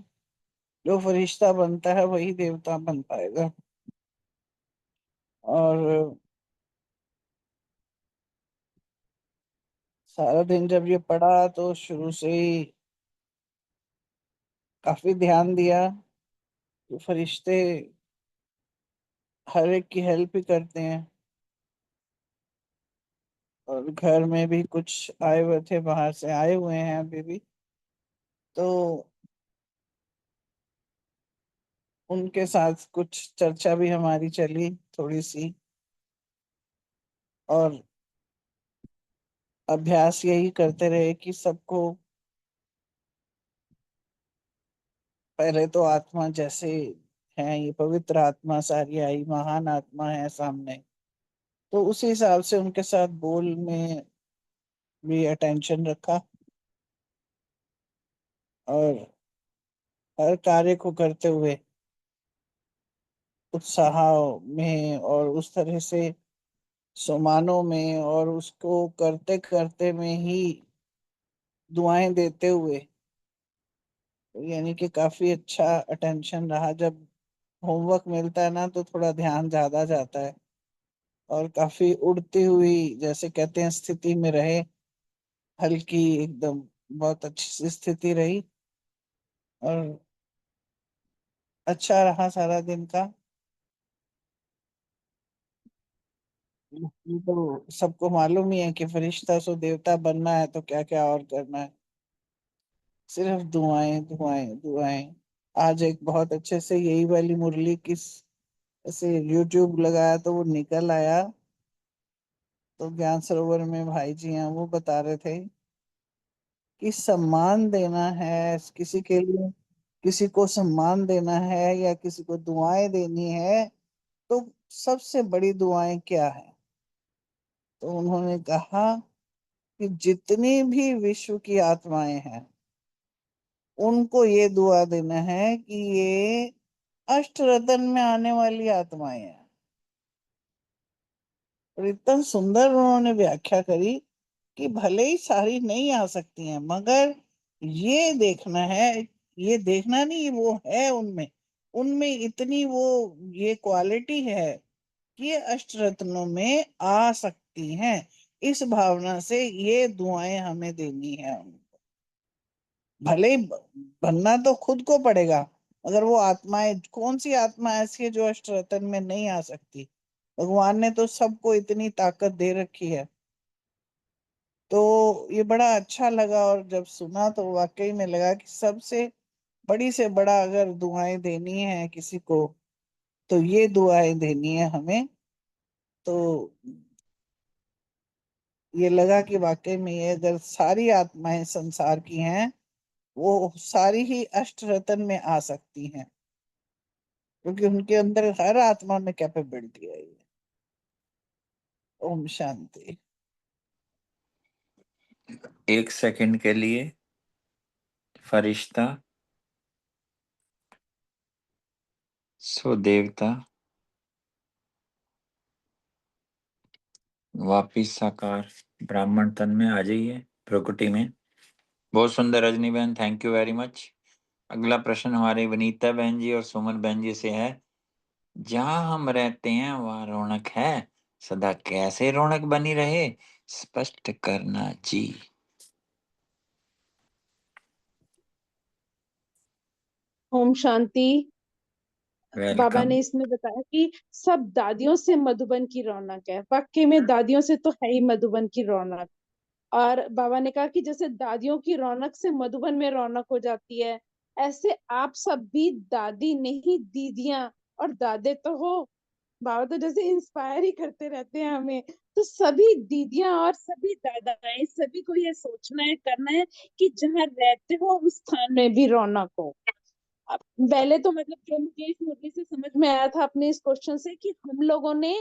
जो फरिश्ता बनता है वही देवता बन पाएगा। और सारा दिन जब ये पढ़ा तो शुरू से ही काफी ध्यान दिया कि फरिश्ते हर एक की हेल्प ही करते हैं। और घर में भी कुछ आए हुए थे, बाहर से आए हुए हैं अभी भी, तो उनके साथ कुछ चर्चा भी हमारी चली थोड़ी सी। और अभ्यास यही करते रहे कि सबको पहले तो आत्मा जैसे है, ये पवित्र आत्मा सारी आई, महान आत्मा है सामने, तो उसी हिसाब से उनके साथ बोल में भी अटेंशन रखा। और हर कार्य को करते हुए उत्साह में और उस तरह से सम्मानों में और उसको करते करते में ही दुआएं देते हुए, यानी कि काफी अच्छा अटेंशन रहा। जब होमवर्क मिलता है ना तो थोड़ा ध्यान ज्यादा जाता है, और काफी उड़ती हुई जैसे कहते हैं स्थिति में रहे, हल्की एकदम, बहुत अच्छी सी स्थिति रही। और अच्छा रहा सारा दिन का। ये तो सबको मालूम ही है कि फरिश्ता सो देवता बनना है तो क्या क्या और करना है, सिर्फ दुआएं दुआएं दुआएं। आज एक बहुत अच्छे से यही वाली मुरली किस ऐसे यूट्यूब लगाया तो वो निकल आया, तो ज्ञान सरोवर में भाई जी हैं वो बता रहे थे कि सम्मान देना है किसी के लिए, किसी को सम्मान देना है या किसी को दुआएं देनी है, तो सबसे बड़ी दुआएं क्या है? तो उन्होंने कहा कि जितनी भी विश्व की आत्माएं हैं उनको ये दुआ देना है कि ये अष्ट रतन में आने वाली आत्माएं हैं। और इतना सुंदर उन्होंने व्याख्या करी कि भले ही सारी नहीं आ सकती हैं, मगर ये देखना है, ये देखना नहीं, वो है उनमें, उनमें इतनी वो ये क्वालिटी है कि ये अष्टरत्नों में आ सकती हैं। इस भावना से ये दुआएं हमें देनी है। भले ही बनना तो खुद को पड़ेगा, मगर वो आत्माएं, कौन सी आत्मा ऐसी है जो अष्टरत्न में नहीं आ सकती? भगवान ने तो सबको इतनी ताकत दे रखी है। तो ये बड़ा अच्छा लगा, और जब सुना तो वाकई में लगा कि सबसे बड़ी से बड़ा अगर दुआएं देनी है किसी को तो ये दुआएं देनी है हमें। तो ये लगा कि वाकई में ये अगर सारी आत्माएं संसार की हैं वो सारी ही अष्ट रत्न में आ सकती हैं, क्योंकि उनके अंदर हर आत्मा में कैपेबिलिटी है ये। ओम शांति। एक सेकंड के लिए फरिश्ता, सो देवता, वापिस साकार ब्राह्मण तन में आ जाइए, प्रकृति में। बहुत सुंदर रजनी बहन, थैंक यू वेरी मच। अगला प्रश्न हमारे वनीता बहन जी और सुमन बहन जी से है। जहाँ हम रहते हैं वहाँ रौनक है, सदा कैसे रौनक बनी रहे, स्पष्ट करना जी। ओम शांति। बाबा वेलकम। ने इसमें बताया कि सब दादियों से मधुबन की रौनक है। वाकई में दादियों से तो है ही मधुबन की रौनक। और बाबा ने कहा कि जैसे दादियों की रौनक से मधुबन में रौनक हो जाती है, ऐसे आप सब भी दादी नहीं दीदियां और दादे तो हो। बाबा तो जैसे इंस्पायर ही करते रहते हैं हमें। तो सभी दीदियां और सभी दादाएं, सभी को ये सोचना है, करना है कि जहाँ रहते हो उस स्थान में भी रौनक हो। अब पहले तो मतलब जो मुझे इस मुद्दे से समझ में आया था अपने इस क्वेश्चन से, कि हम लोगों ने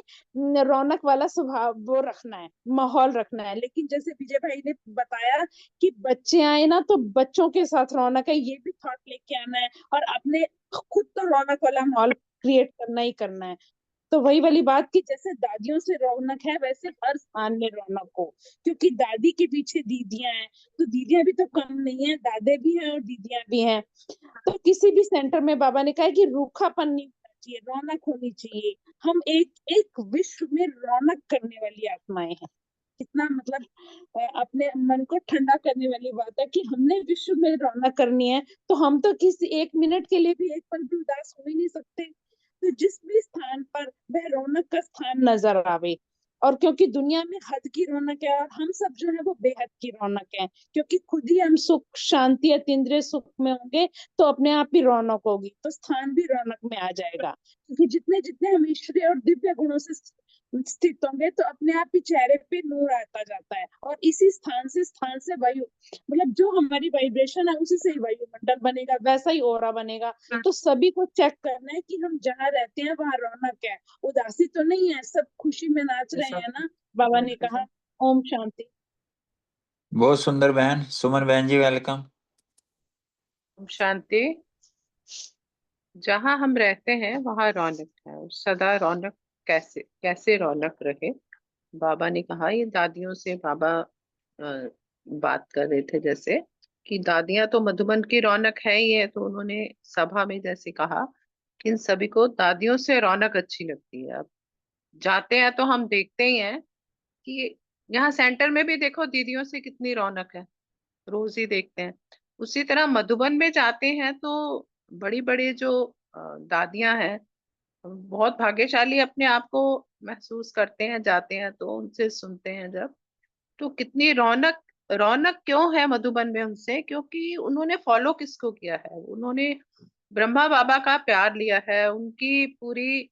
रौनक वाला स्वभाव वो रखना है, माहौल रखना है। लेकिन जैसे विजय भाई ने बताया कि बच्चे आए ना तो बच्चों के साथ रौनक है, ये भी थॉट लेके आना है और अपने खुद तो रौनक वाला माहौल क्रिएट करना ही करना है। तो वही वाली बात कि जैसे दादियों से रौनक है वैसे हर स्थान में रौनक हो, क्योंकि दादी के पीछे दीदियां हैं, तो दीदियां भी तो कम नहीं है, दादे भी हैं और दीदियां भी हैं। तो किसी भी सेंटर में बाबा ने कहा है कि रूखापन नहीं होना चाहिए, रौनक होनी चाहिए। हम एक एक विश्व में रौनक करने वाली आत्माएं हैं। कितना मतलब अपने मन को ठंडा करने वाली बात है कि हमने विश्व में रौनक करनी है, तो हम तो किसी 1 मिनट के लिए भी एक पल भी उदास हो ही नहीं सकते। तो जिस भी स्थान पर वह रौनक का स्थान नजर आवे, और क्योंकि दुनिया में हद की रौनक है और हम सब जो है वो बेहद की रौनक है, क्योंकि खुद ही हम सुख शांति अतीन्द्रिय सुख में होंगे, तो अपने आप ही रौनक होगी, तो स्थान भी रौनक में आ जाएगा। क्योंकि जितने जितने हम ईश्वरीय और दिव्य गुणों से स्थित होंगे, तो अपने आप ही चेहरे पे नूर आता जाता है, और इसी स्थान से वायु मतलब जो हमारी वाइब्रेशन है उसी से ही वायुमंडल बनेगा, वैसा ही ओरा बनेगा। तो सभी को चेक करना है कि हम जहाँ रहते हैं वहां रौनक है, उदासी तो नहीं है, सब खुशी में नाच रहे हैं ना। बाबा ने कहा ओम शांति। बहुत सुंदर बहन। सुमन बहन जी वेलकम। ओम शांति। जहाँ हम रहते हैं वहाँ रौनक है, और सदा रौनक कैसे कैसे रौनक रहे। बाबा ने कहा, ये दादियों से बाबा बात कर रहे थे, जैसे कि दादियां तो मधुबन की रौनक है ही है, तो उन्होंने सभा में जैसे कहा कि इन सभी को दादियों से रौनक अच्छी लगती है। अब जाते हैं तो हम देखते ही हैं कि यहाँ सेंटर में भी देखो दीदियों से कितनी रौनक है, रोज ही देखते हैं। उसी तरह मधुबन में जाते हैं तो बड़ी बड़ी जो दादियां हैं, बहुत भाग्यशाली अपने आप को महसूस करते हैं, जाते हैं तो उनसे सुनते हैं जब, तो कितनी रौनक। रौनक क्यों है मधुबन में उनसे? क्योंकि उन्होंने फॉलो किसको किया है? उन्होंने ब्रह्मा बाबा का प्यार लिया है, उनकी पूरी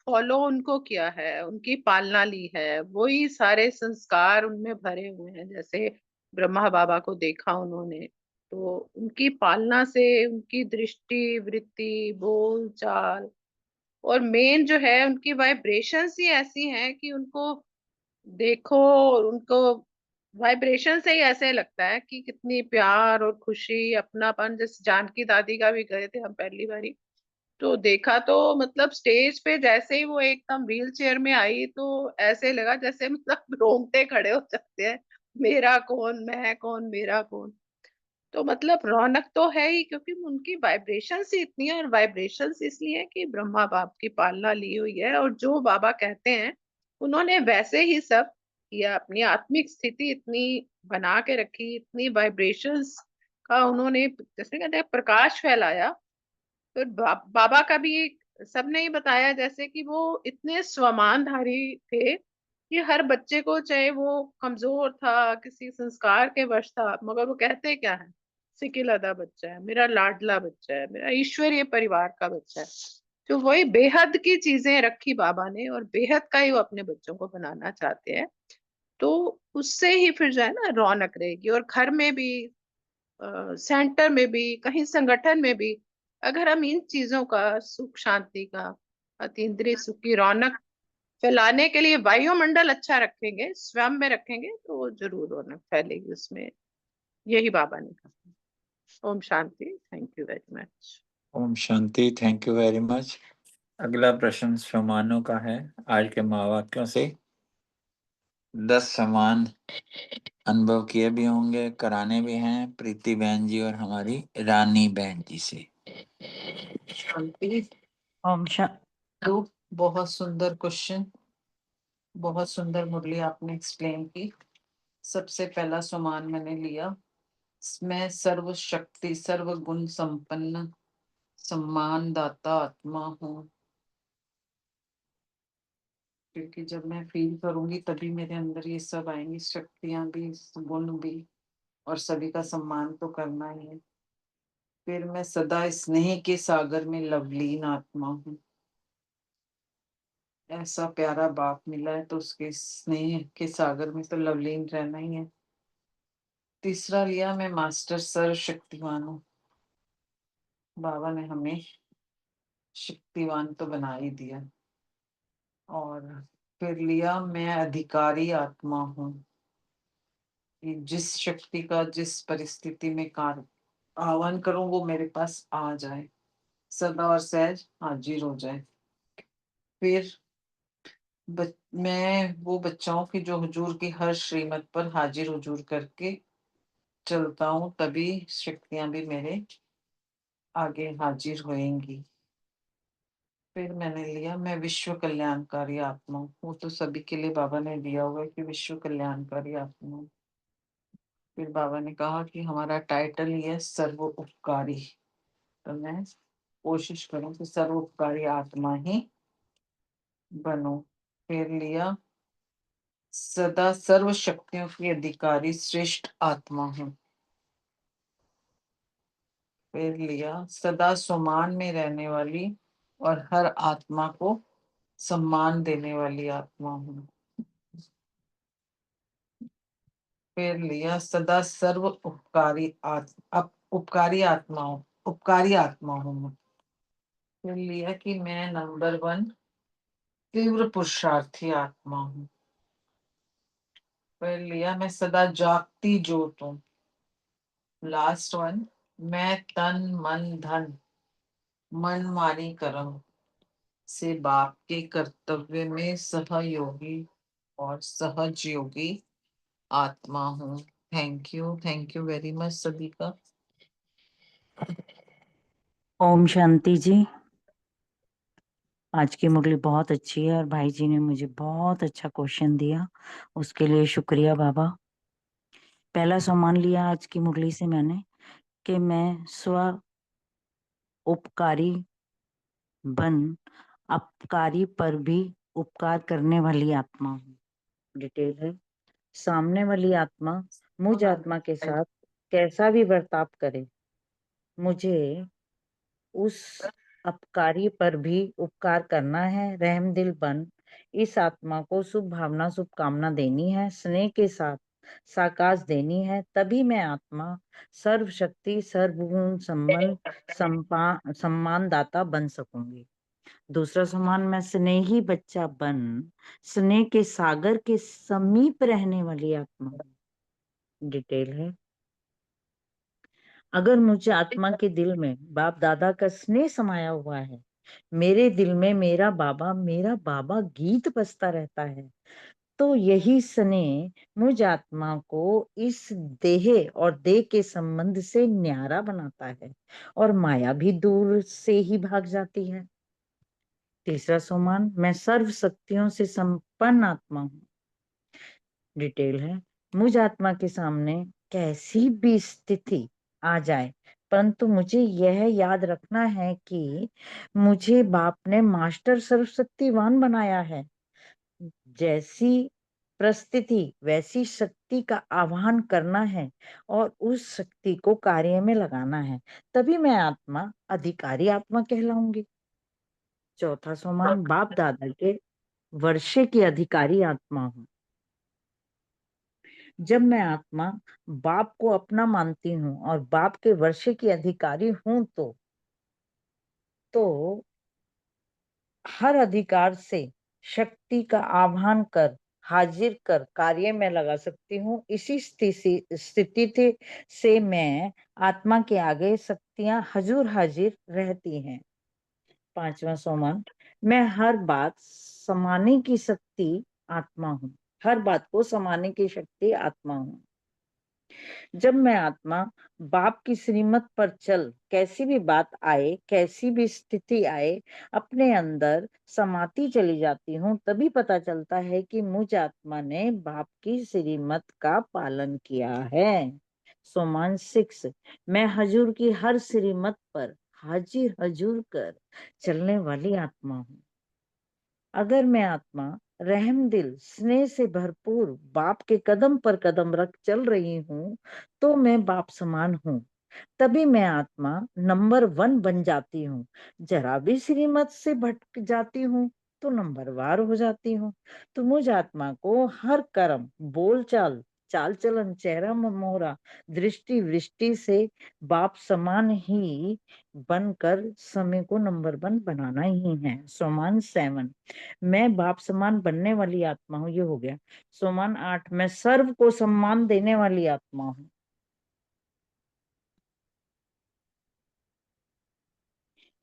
फॉलो उनको किया है, उनकी पालना ली है, वही सारे संस्कार उनमें भरे हुए हैं। जैसे ब्रह्मा बाबा को देखा उन्होंने, तो उनकी पालना से उनकी दृष्टि वृत्ति बोल चाल, और मेन जो है उनकी वाइब्रेशंस ही ऐसी हैं कि उनको देखो और उनको वाइब्रेशन से ही ऐसे लगता है कि कितनी प्यार और खुशी अपनापन। जैसे जानकी दादी का भी गए थे हम पहली बारी, तो देखा तो मतलब स्टेज पे जैसे ही वो एकदम व्हील चेयर में आई, तो ऐसे लगा जैसे मतलब रोंगटे खड़े हो जाते हैं, मेरा कौन, मैं कौन, मेरा कौन। तो मतलब रौनक तो है ही, क्योंकि उनकी वाइब्रेशंस ही इतनी है, और वाइब्रेशंस इसलिए है कि ब्रह्मा बाप की पालना ली हुई है, और जो बाबा कहते हैं उन्होंने वैसे ही सब किया। अपनी आत्मिक स्थिति इतनी बना के रखी, इतनी वाइब्रेशंस का उन्होंने जैसे कहते हैं प्रकाश फैलाया। तो बाबा का भी सबने ही बताया जैसे कि वो इतने स्वमानधारी थे कि हर बच्चे को, चाहे वो कमजोर था, किसी संस्कार के वश था, मगर वो कहते क्या है, सिकिल अदा बच्चा है, मेरा लाडला बच्चा है, मेरा ईश्वरीय परिवार का बच्चा है। तो वही बेहद की चीजें रखी बाबा ने, और बेहद का ही वो अपने बच्चों को बनाना चाहते हैं। तो उससे ही फिर जो है ना रौनक रहेगी, और घर में भी, सेंटर में भी, कहीं संगठन में भी, अगर हम इन चीजों का, सुख शांति का, अतीन्द्रिय सुख की रौनक फैलाने के लिए वायुमंडल अच्छा रखेंगे, स्वयं में रखेंगे, तो जरूर रौनक फैलेगी उसमें। यही बाबा ने कहा। ओम शांति। Thank you very much. ओम शांति। Thank you very much. अगला प्रश्न शमानों का है। आज के महावाक्यों से 10 समान अनुभव किए भी होंगे, कराने भी हैं, प्रीति बहन जी और हमारी रानी बहन जी से। शांति। ओम शांति। बहुत सुंदर क्वेश्चन, बहुत सुंदर मुरली आपने एक्सप्लेन की। सबसे पहला सम्मान मैंने लिया, मैं सर्व शक्ति सर्व गुण संपन्न सम्मान दाता आत्मा हूँ, क्योंकि जब मैं फील करूंगी तभी मेरे अंदर ये सब आएंगी, शक्तियां भी, गुण भी, और सभी का सम्मान तो करना ही है। फिर मैं सदा स्नेह के सागर में लवलीन आत्मा हूँ। ऐसा प्यारा बाप मिला है तो उसके स्नेह के सागर में तो लवलीन रहना ही है। तीसरा लिया, मैं मास्टर सर्वशक्तिमान हूँ। बाबा ने हमें शक्तिवान तो बना ही दिया। और फिर लिया, मैं अधिकारी आत्मा हूँ, कि जिस शक्ति का जिस परिस्थिति में कार्य आह्वान करूं वो मेरे पास आ जाए, सदा और सहज हाजिर हो जाए। फिर मैं वो बच्चाओं की जो हुजूर की हर श्रीमत पर हाजिर हुजूर करके चलता हूँ, तभी शक्तियां भी मेरे आगे हाजिर होएंगी। फिर मैंने लिया मैं विश्व कल्याणकारी आत्मा हूँ। वो तो सभी के लिए बाबा ने दिया हुआ है कि विश्व कल्याणकारी आत्मा हूँ। फिर बाबा ने कहा कि हमारा टाइटल ये है सर्व उपकारी, तो मैं कोशिश करूं कि सर्व उपकारी आत्मा ही बनूं। फिर लिया सदा सर्व शक्तियों की अधिकारी श्रेष्ठ आत्मा हूँ। फिर लिया सदा सम्मान में रहने वाली और हर आत्मा को सम्मान देने वाली आत्मा हूँ। फिर लिया सदा सर्व उपकारी आत्मा हूँ मैं। फिर लिया कि मैं नंबर 1 तीव्र पुरुषार्थी आत्मा हूँ। फिर लिया मैं सदा जागती ज्योत हूँ। लास्ट वन, मैं तन मन धन मन मानी कर्म से बाप के कर्तव्य में सहयोगी और सहज योगी आत्मा हूँ। थैंक यू वेरी मच सभी का। ओम शांति जी। आज की मुरली बहुत अच्छी है और भाई जी ने मुझे बहुत अच्छा क्वेश्चन दिया, उसके लिए शुक्रिया बाबा। पहला सम्मान लिया आज की मुरली से मैंने कि मैं स्व उपकारी बन अपकारी पर भी उपकार करने वाली आत्मा हूँ। डिटेल है, सामने वाली आत्मा मुझ आत्मा के साथ कैसा भी बर्ताव करे, मुझे उस अपकारी पर भी उपकार करना है, रहमदिल बन इस आत्मा को शुभ भावना शुभकामना देनी है, स्नेह के साथ साकाश देनी है, तभी मैं आत्मा सर्वशक्ति सर्वगुण सम्मान दाता बन सकूंगी। दूसरा सम्मान, मैं स्नेही बच्चा बन स्नेह के सागर के समीप रहने वाली आत्मा हूँ। डिटेल है, अगर मुझे आत्मा के दिल में बाप दादा का स्नेह समाया हुआ है, मेरे दिल में मेरा बाबा गीत बजता रहता है, तो यही स्नेह मुझ आत्मा को इस देह और देह के संबंध से न्यारा बनाता है और माया भी दूर से ही भाग जाती है। तीसरा सोमान, मैं सर्व शक्तियों से संपन्न आत्मा हूँ। डिटेल है, मुझ आत्मा के सामने कैसी भी स्थिति आ जाए, परंतु मुझे यह याद रखना है कि मुझे बाप ने मास्टर सर्वशक्तिवान बनाया है। जैसी परिस्थिति वैसी शक्ति का आह्वान करना है और उस शक्ति को कार्य में लगाना है, तभी मैं आत्मा अधिकारी आत्मा कहलाऊंगी। चौथा सोमान, बाप दादा के वर्षे की अधिकारी आत्मा हूँ। जब मैं आत्मा बाप को अपना मानती हूँ और बाप के वर्षे की अधिकारी हूँ, तो हर अधिकार से शक्ति का आह्वान कर हाजिर कर कार्य में लगा सकती हूँ। इसी स्थिति से मैं आत्मा के आगे शक्तियां हजूर हाजिर रहती हैं। पांचवा सोमन, मैं हर बात समाने की शक्ति आत्मा हूँ। हर बात को समाने की शक्ति आत्मा हूँ। जब मैं आत्मा बाप की श्रीमत पर चल कैसी भी बात आए, कैसी भी स्थिति आए, अपने अंदर समाती चली जाती हूँ, तभी पता चलता है कि मुझ आत्मा ने बाप की श्रीमत का पालन किया है। सोमान 6, मैं हजूर की हर श्रीमत पर हाजिर हजूर कर चलने वाली आत्मा हूँ। अगर मैं आत्मा रहम दिल स्नेह से भरपूर बाप के कदम पर कदम रख चल रही हूँ, तो मैं बाप समान हूँ, तभी मैं आत्मा नंबर 1 बन जाती हूँ। जरा भी श्रीमत से भटक जाती हूँ तो नंबर वार हो जाती हूँ। तो मुझ आत्मा को हर कर्म बोल चाल चाल चलन चेहरा मोहरा दृष्टि वृष्टि से बाप समान ही बनकर समय को नंबर 1 बनाना ही है। सोमान 7, मैं बाप समान बनने वाली आत्मा हूँ। ये हो गया। सोमान 8, मैं सर्व को सम्मान देने वाली आत्मा हूँ।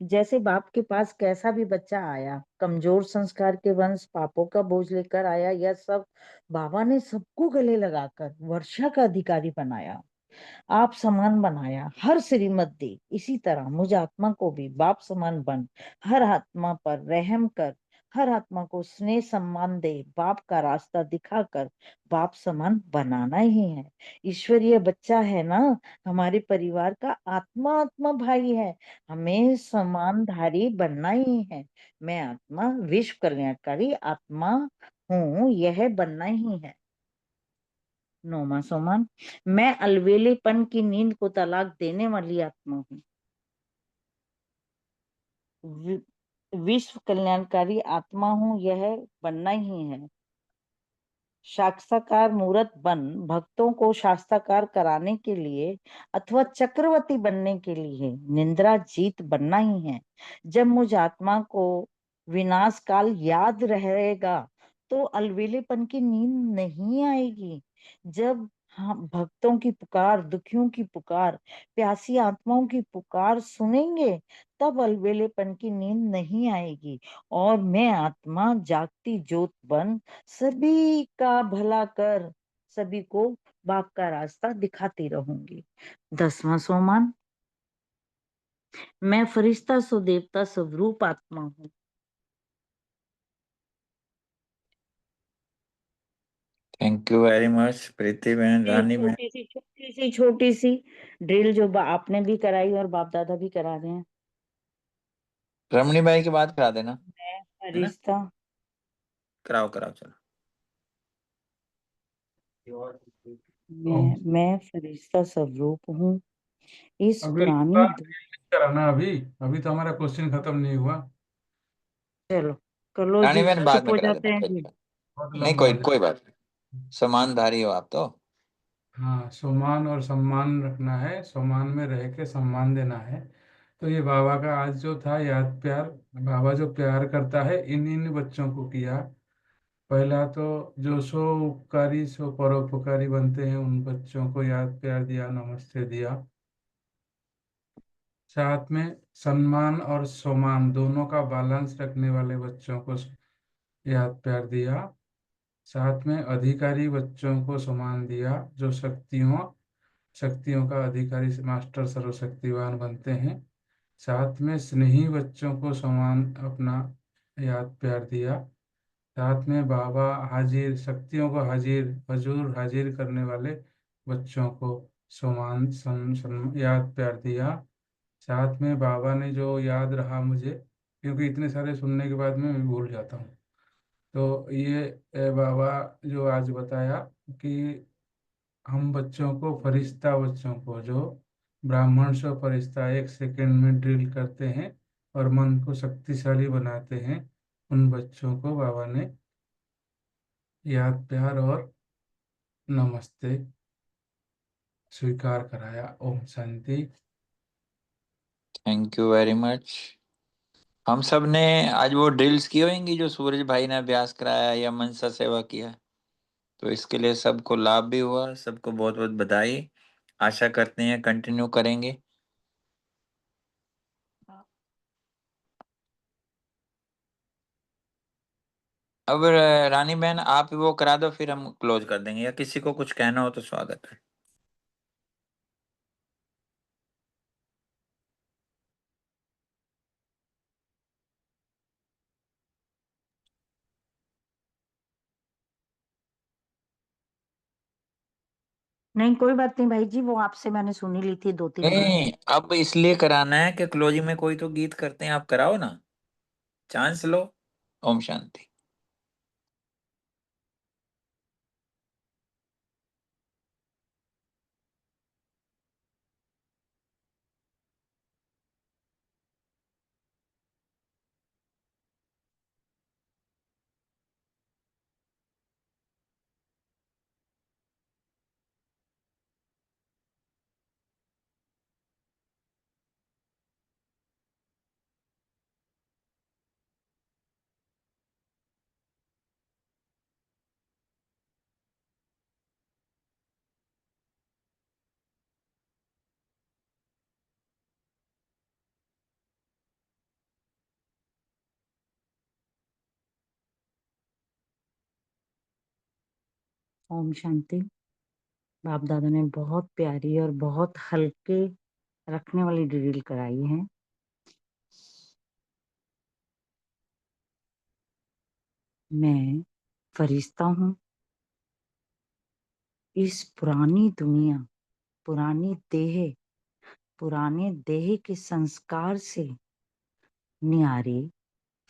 जैसे बाप के पास कैसा भी बच्चा आया, कमजोर संस्कार के वंश पापों का बोझ लेकर आया, यह सब बाबा ने सबको गले लगाकर वर्षा का अधिकारी बनाया। आप समान बनाया, हर श्रीमत दे। इसी तरह मुझ आत्मा को भी बाप समान बन, हर आत्मा पर रहम कर, हर आत्मा को स्नेह सम्मान दे, बाप का रास्ता दिखाकर बाप समान बनाना ही है। ईश्वरीय बच्चा है ना, हमारे परिवार का आत्मा आत्मा भाई है, हमें समानधारी बनना ही है। मैं आत्मा विश्व कल्याणकारी आत्मा हूँ, यह बनना ही है। नौमा सोमान, मैं अलवेलेपन की नींद को तलाक देने वाली आत्मा हूँ। विश्व कल्याणकारी आत्मा हूँ, यह बनना ही है। साक्षात्कार मूर्त बन भक्तों को शास्त्राकार कराने के लिए अथवा चक्रवर्ती बनने के लिए निंद्रा जीत बनना ही है। जब मुझ आत्मा को विनाश काल याद रहेगा तो अलवेलेपन की नींद नहीं आएगी। जब हम भक्तों की पुकार, दुखियों की पुकार, प्यासी आत्माओं की पुकार सुनेंगे तब अलवेलेपन की नींद नहीं आएगी और मैं आत्मा जागती ज्योत बन सभी का भला कर सभी को बाप का रास्ता दिखाती रहूंगी। 10वां सोमान, मैं फरिश्ता सो देवता स्वरूप आत्मा हूँ। थैंक यू वेरी मच प्रीति बहन, ये रानी बहन। छोटी सी ड्रिल जो आपने भी कराई और बाप दादा भी करा रहे हैं। रमणी भाई की बात करा देना, मैं है ना? फरिश्ता कराओ कराओ चलो। मैं फरिश्ता स्वरूप हूँ। इस अभी पुरानी कराना, अभी अभी तो हमारा क्वेश्चन खत्म नहीं हुआ। चलो कर लो रानी जी, बहन बाद चुप में हो करा जाते देना, हैं कोई जी। दिक्कत बहुत नहीं, लंबा हो कोई जाएगा। बात नहीं। समानधारी हो आप तो। हाँ, सम्मान और सम्मान रखना है, सम्मान में रह के सम्मान देना है। तो ये बाबा का आज जो था याद प्यार, बाबा जो प्यार करता है इन इन बच्चों को किया। पहला तो जो सो उपकारी सो परोपकारी बनते हैं उन बच्चों को याद प्यार दिया, नमस्ते दिया। साथ में सम्मान और सम्मान दोनों का बैलेंस रखने वाले बच्चों को याद प्यार दिया। साथ में अधिकारी बच्चों को सम्मान दिया, जो शक्तियों शक्तियों का अधिकारी मास्टर सर्वशक्तिवान बनते हैं। साथ में स्नेही बच्चों को समान अपना याद प्यार दिया। साथ में बाबा हाजिर शक्तियों को हजूर हाजिर करने वाले बच्चों को याद प्यार दिया। साथ में बाबा ने जो याद रहा मुझे, क्योंकि इतने सारे सुनने के बाद में मैं भूल जाता हूँ, तो ये बाबा जो आज बताया कि हम बच्चों को, फरिश्ता बच्चों को जो ब्राह्मण से फरिश्ता 1 सेकंड में ड्रिल करते हैं और मन को शक्तिशाली बनाते हैं, उन बच्चों को बाबा ने याद प्यार और नमस्ते स्वीकार कराया। ओम शांति। Thank you very much. हम सब ने आज वो ड्रिल्स की होंगी जो सूरज भाई ने अभ्यास कराया या मनसा सेवा किया, तो इसके लिए सबको लाभ भी हुआ। सबको बहुत बहुत बधाई। आशा करते हैं कंटिन्यू करेंगे। अब रानी बहन आप वो करा दो, फिर हम क्लोज कर देंगे, या किसी को कुछ कहना हो तो स्वागत है। नहीं कोई बात नहीं भाई जी, वो आपसे मैंने सुनी ली थी 2-3 बार। नहीं, अब इसलिए कराना है कि क्लोजिंग में कोई तो गीत करते हैं, आप कराओ ना, चांस लो। ओम शांति। ओम शांति। बाप दादा ने बहुत प्यारी और बहुत हल्के रखने वाली ड्रिल कराई है। मैं फरिश्ता हूँ। इस पुरानी दुनिया, पुराने देह के संस्कार से न्यारी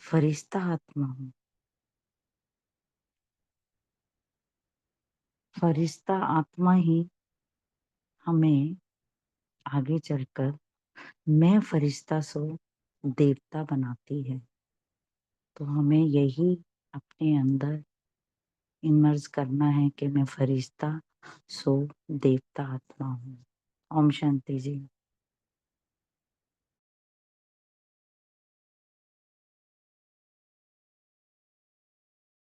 फरिश्ता आत्मा हूँ। फरिश्ता आत्मा ही हमें आगे चलकर मैं फरिश्ता सो देवता बनाती है। तो हमें यही अपने अंदर इमर्ज करना है कि मैं फरिश्ता सो देवता आत्मा हूँ। ओम शांति जी।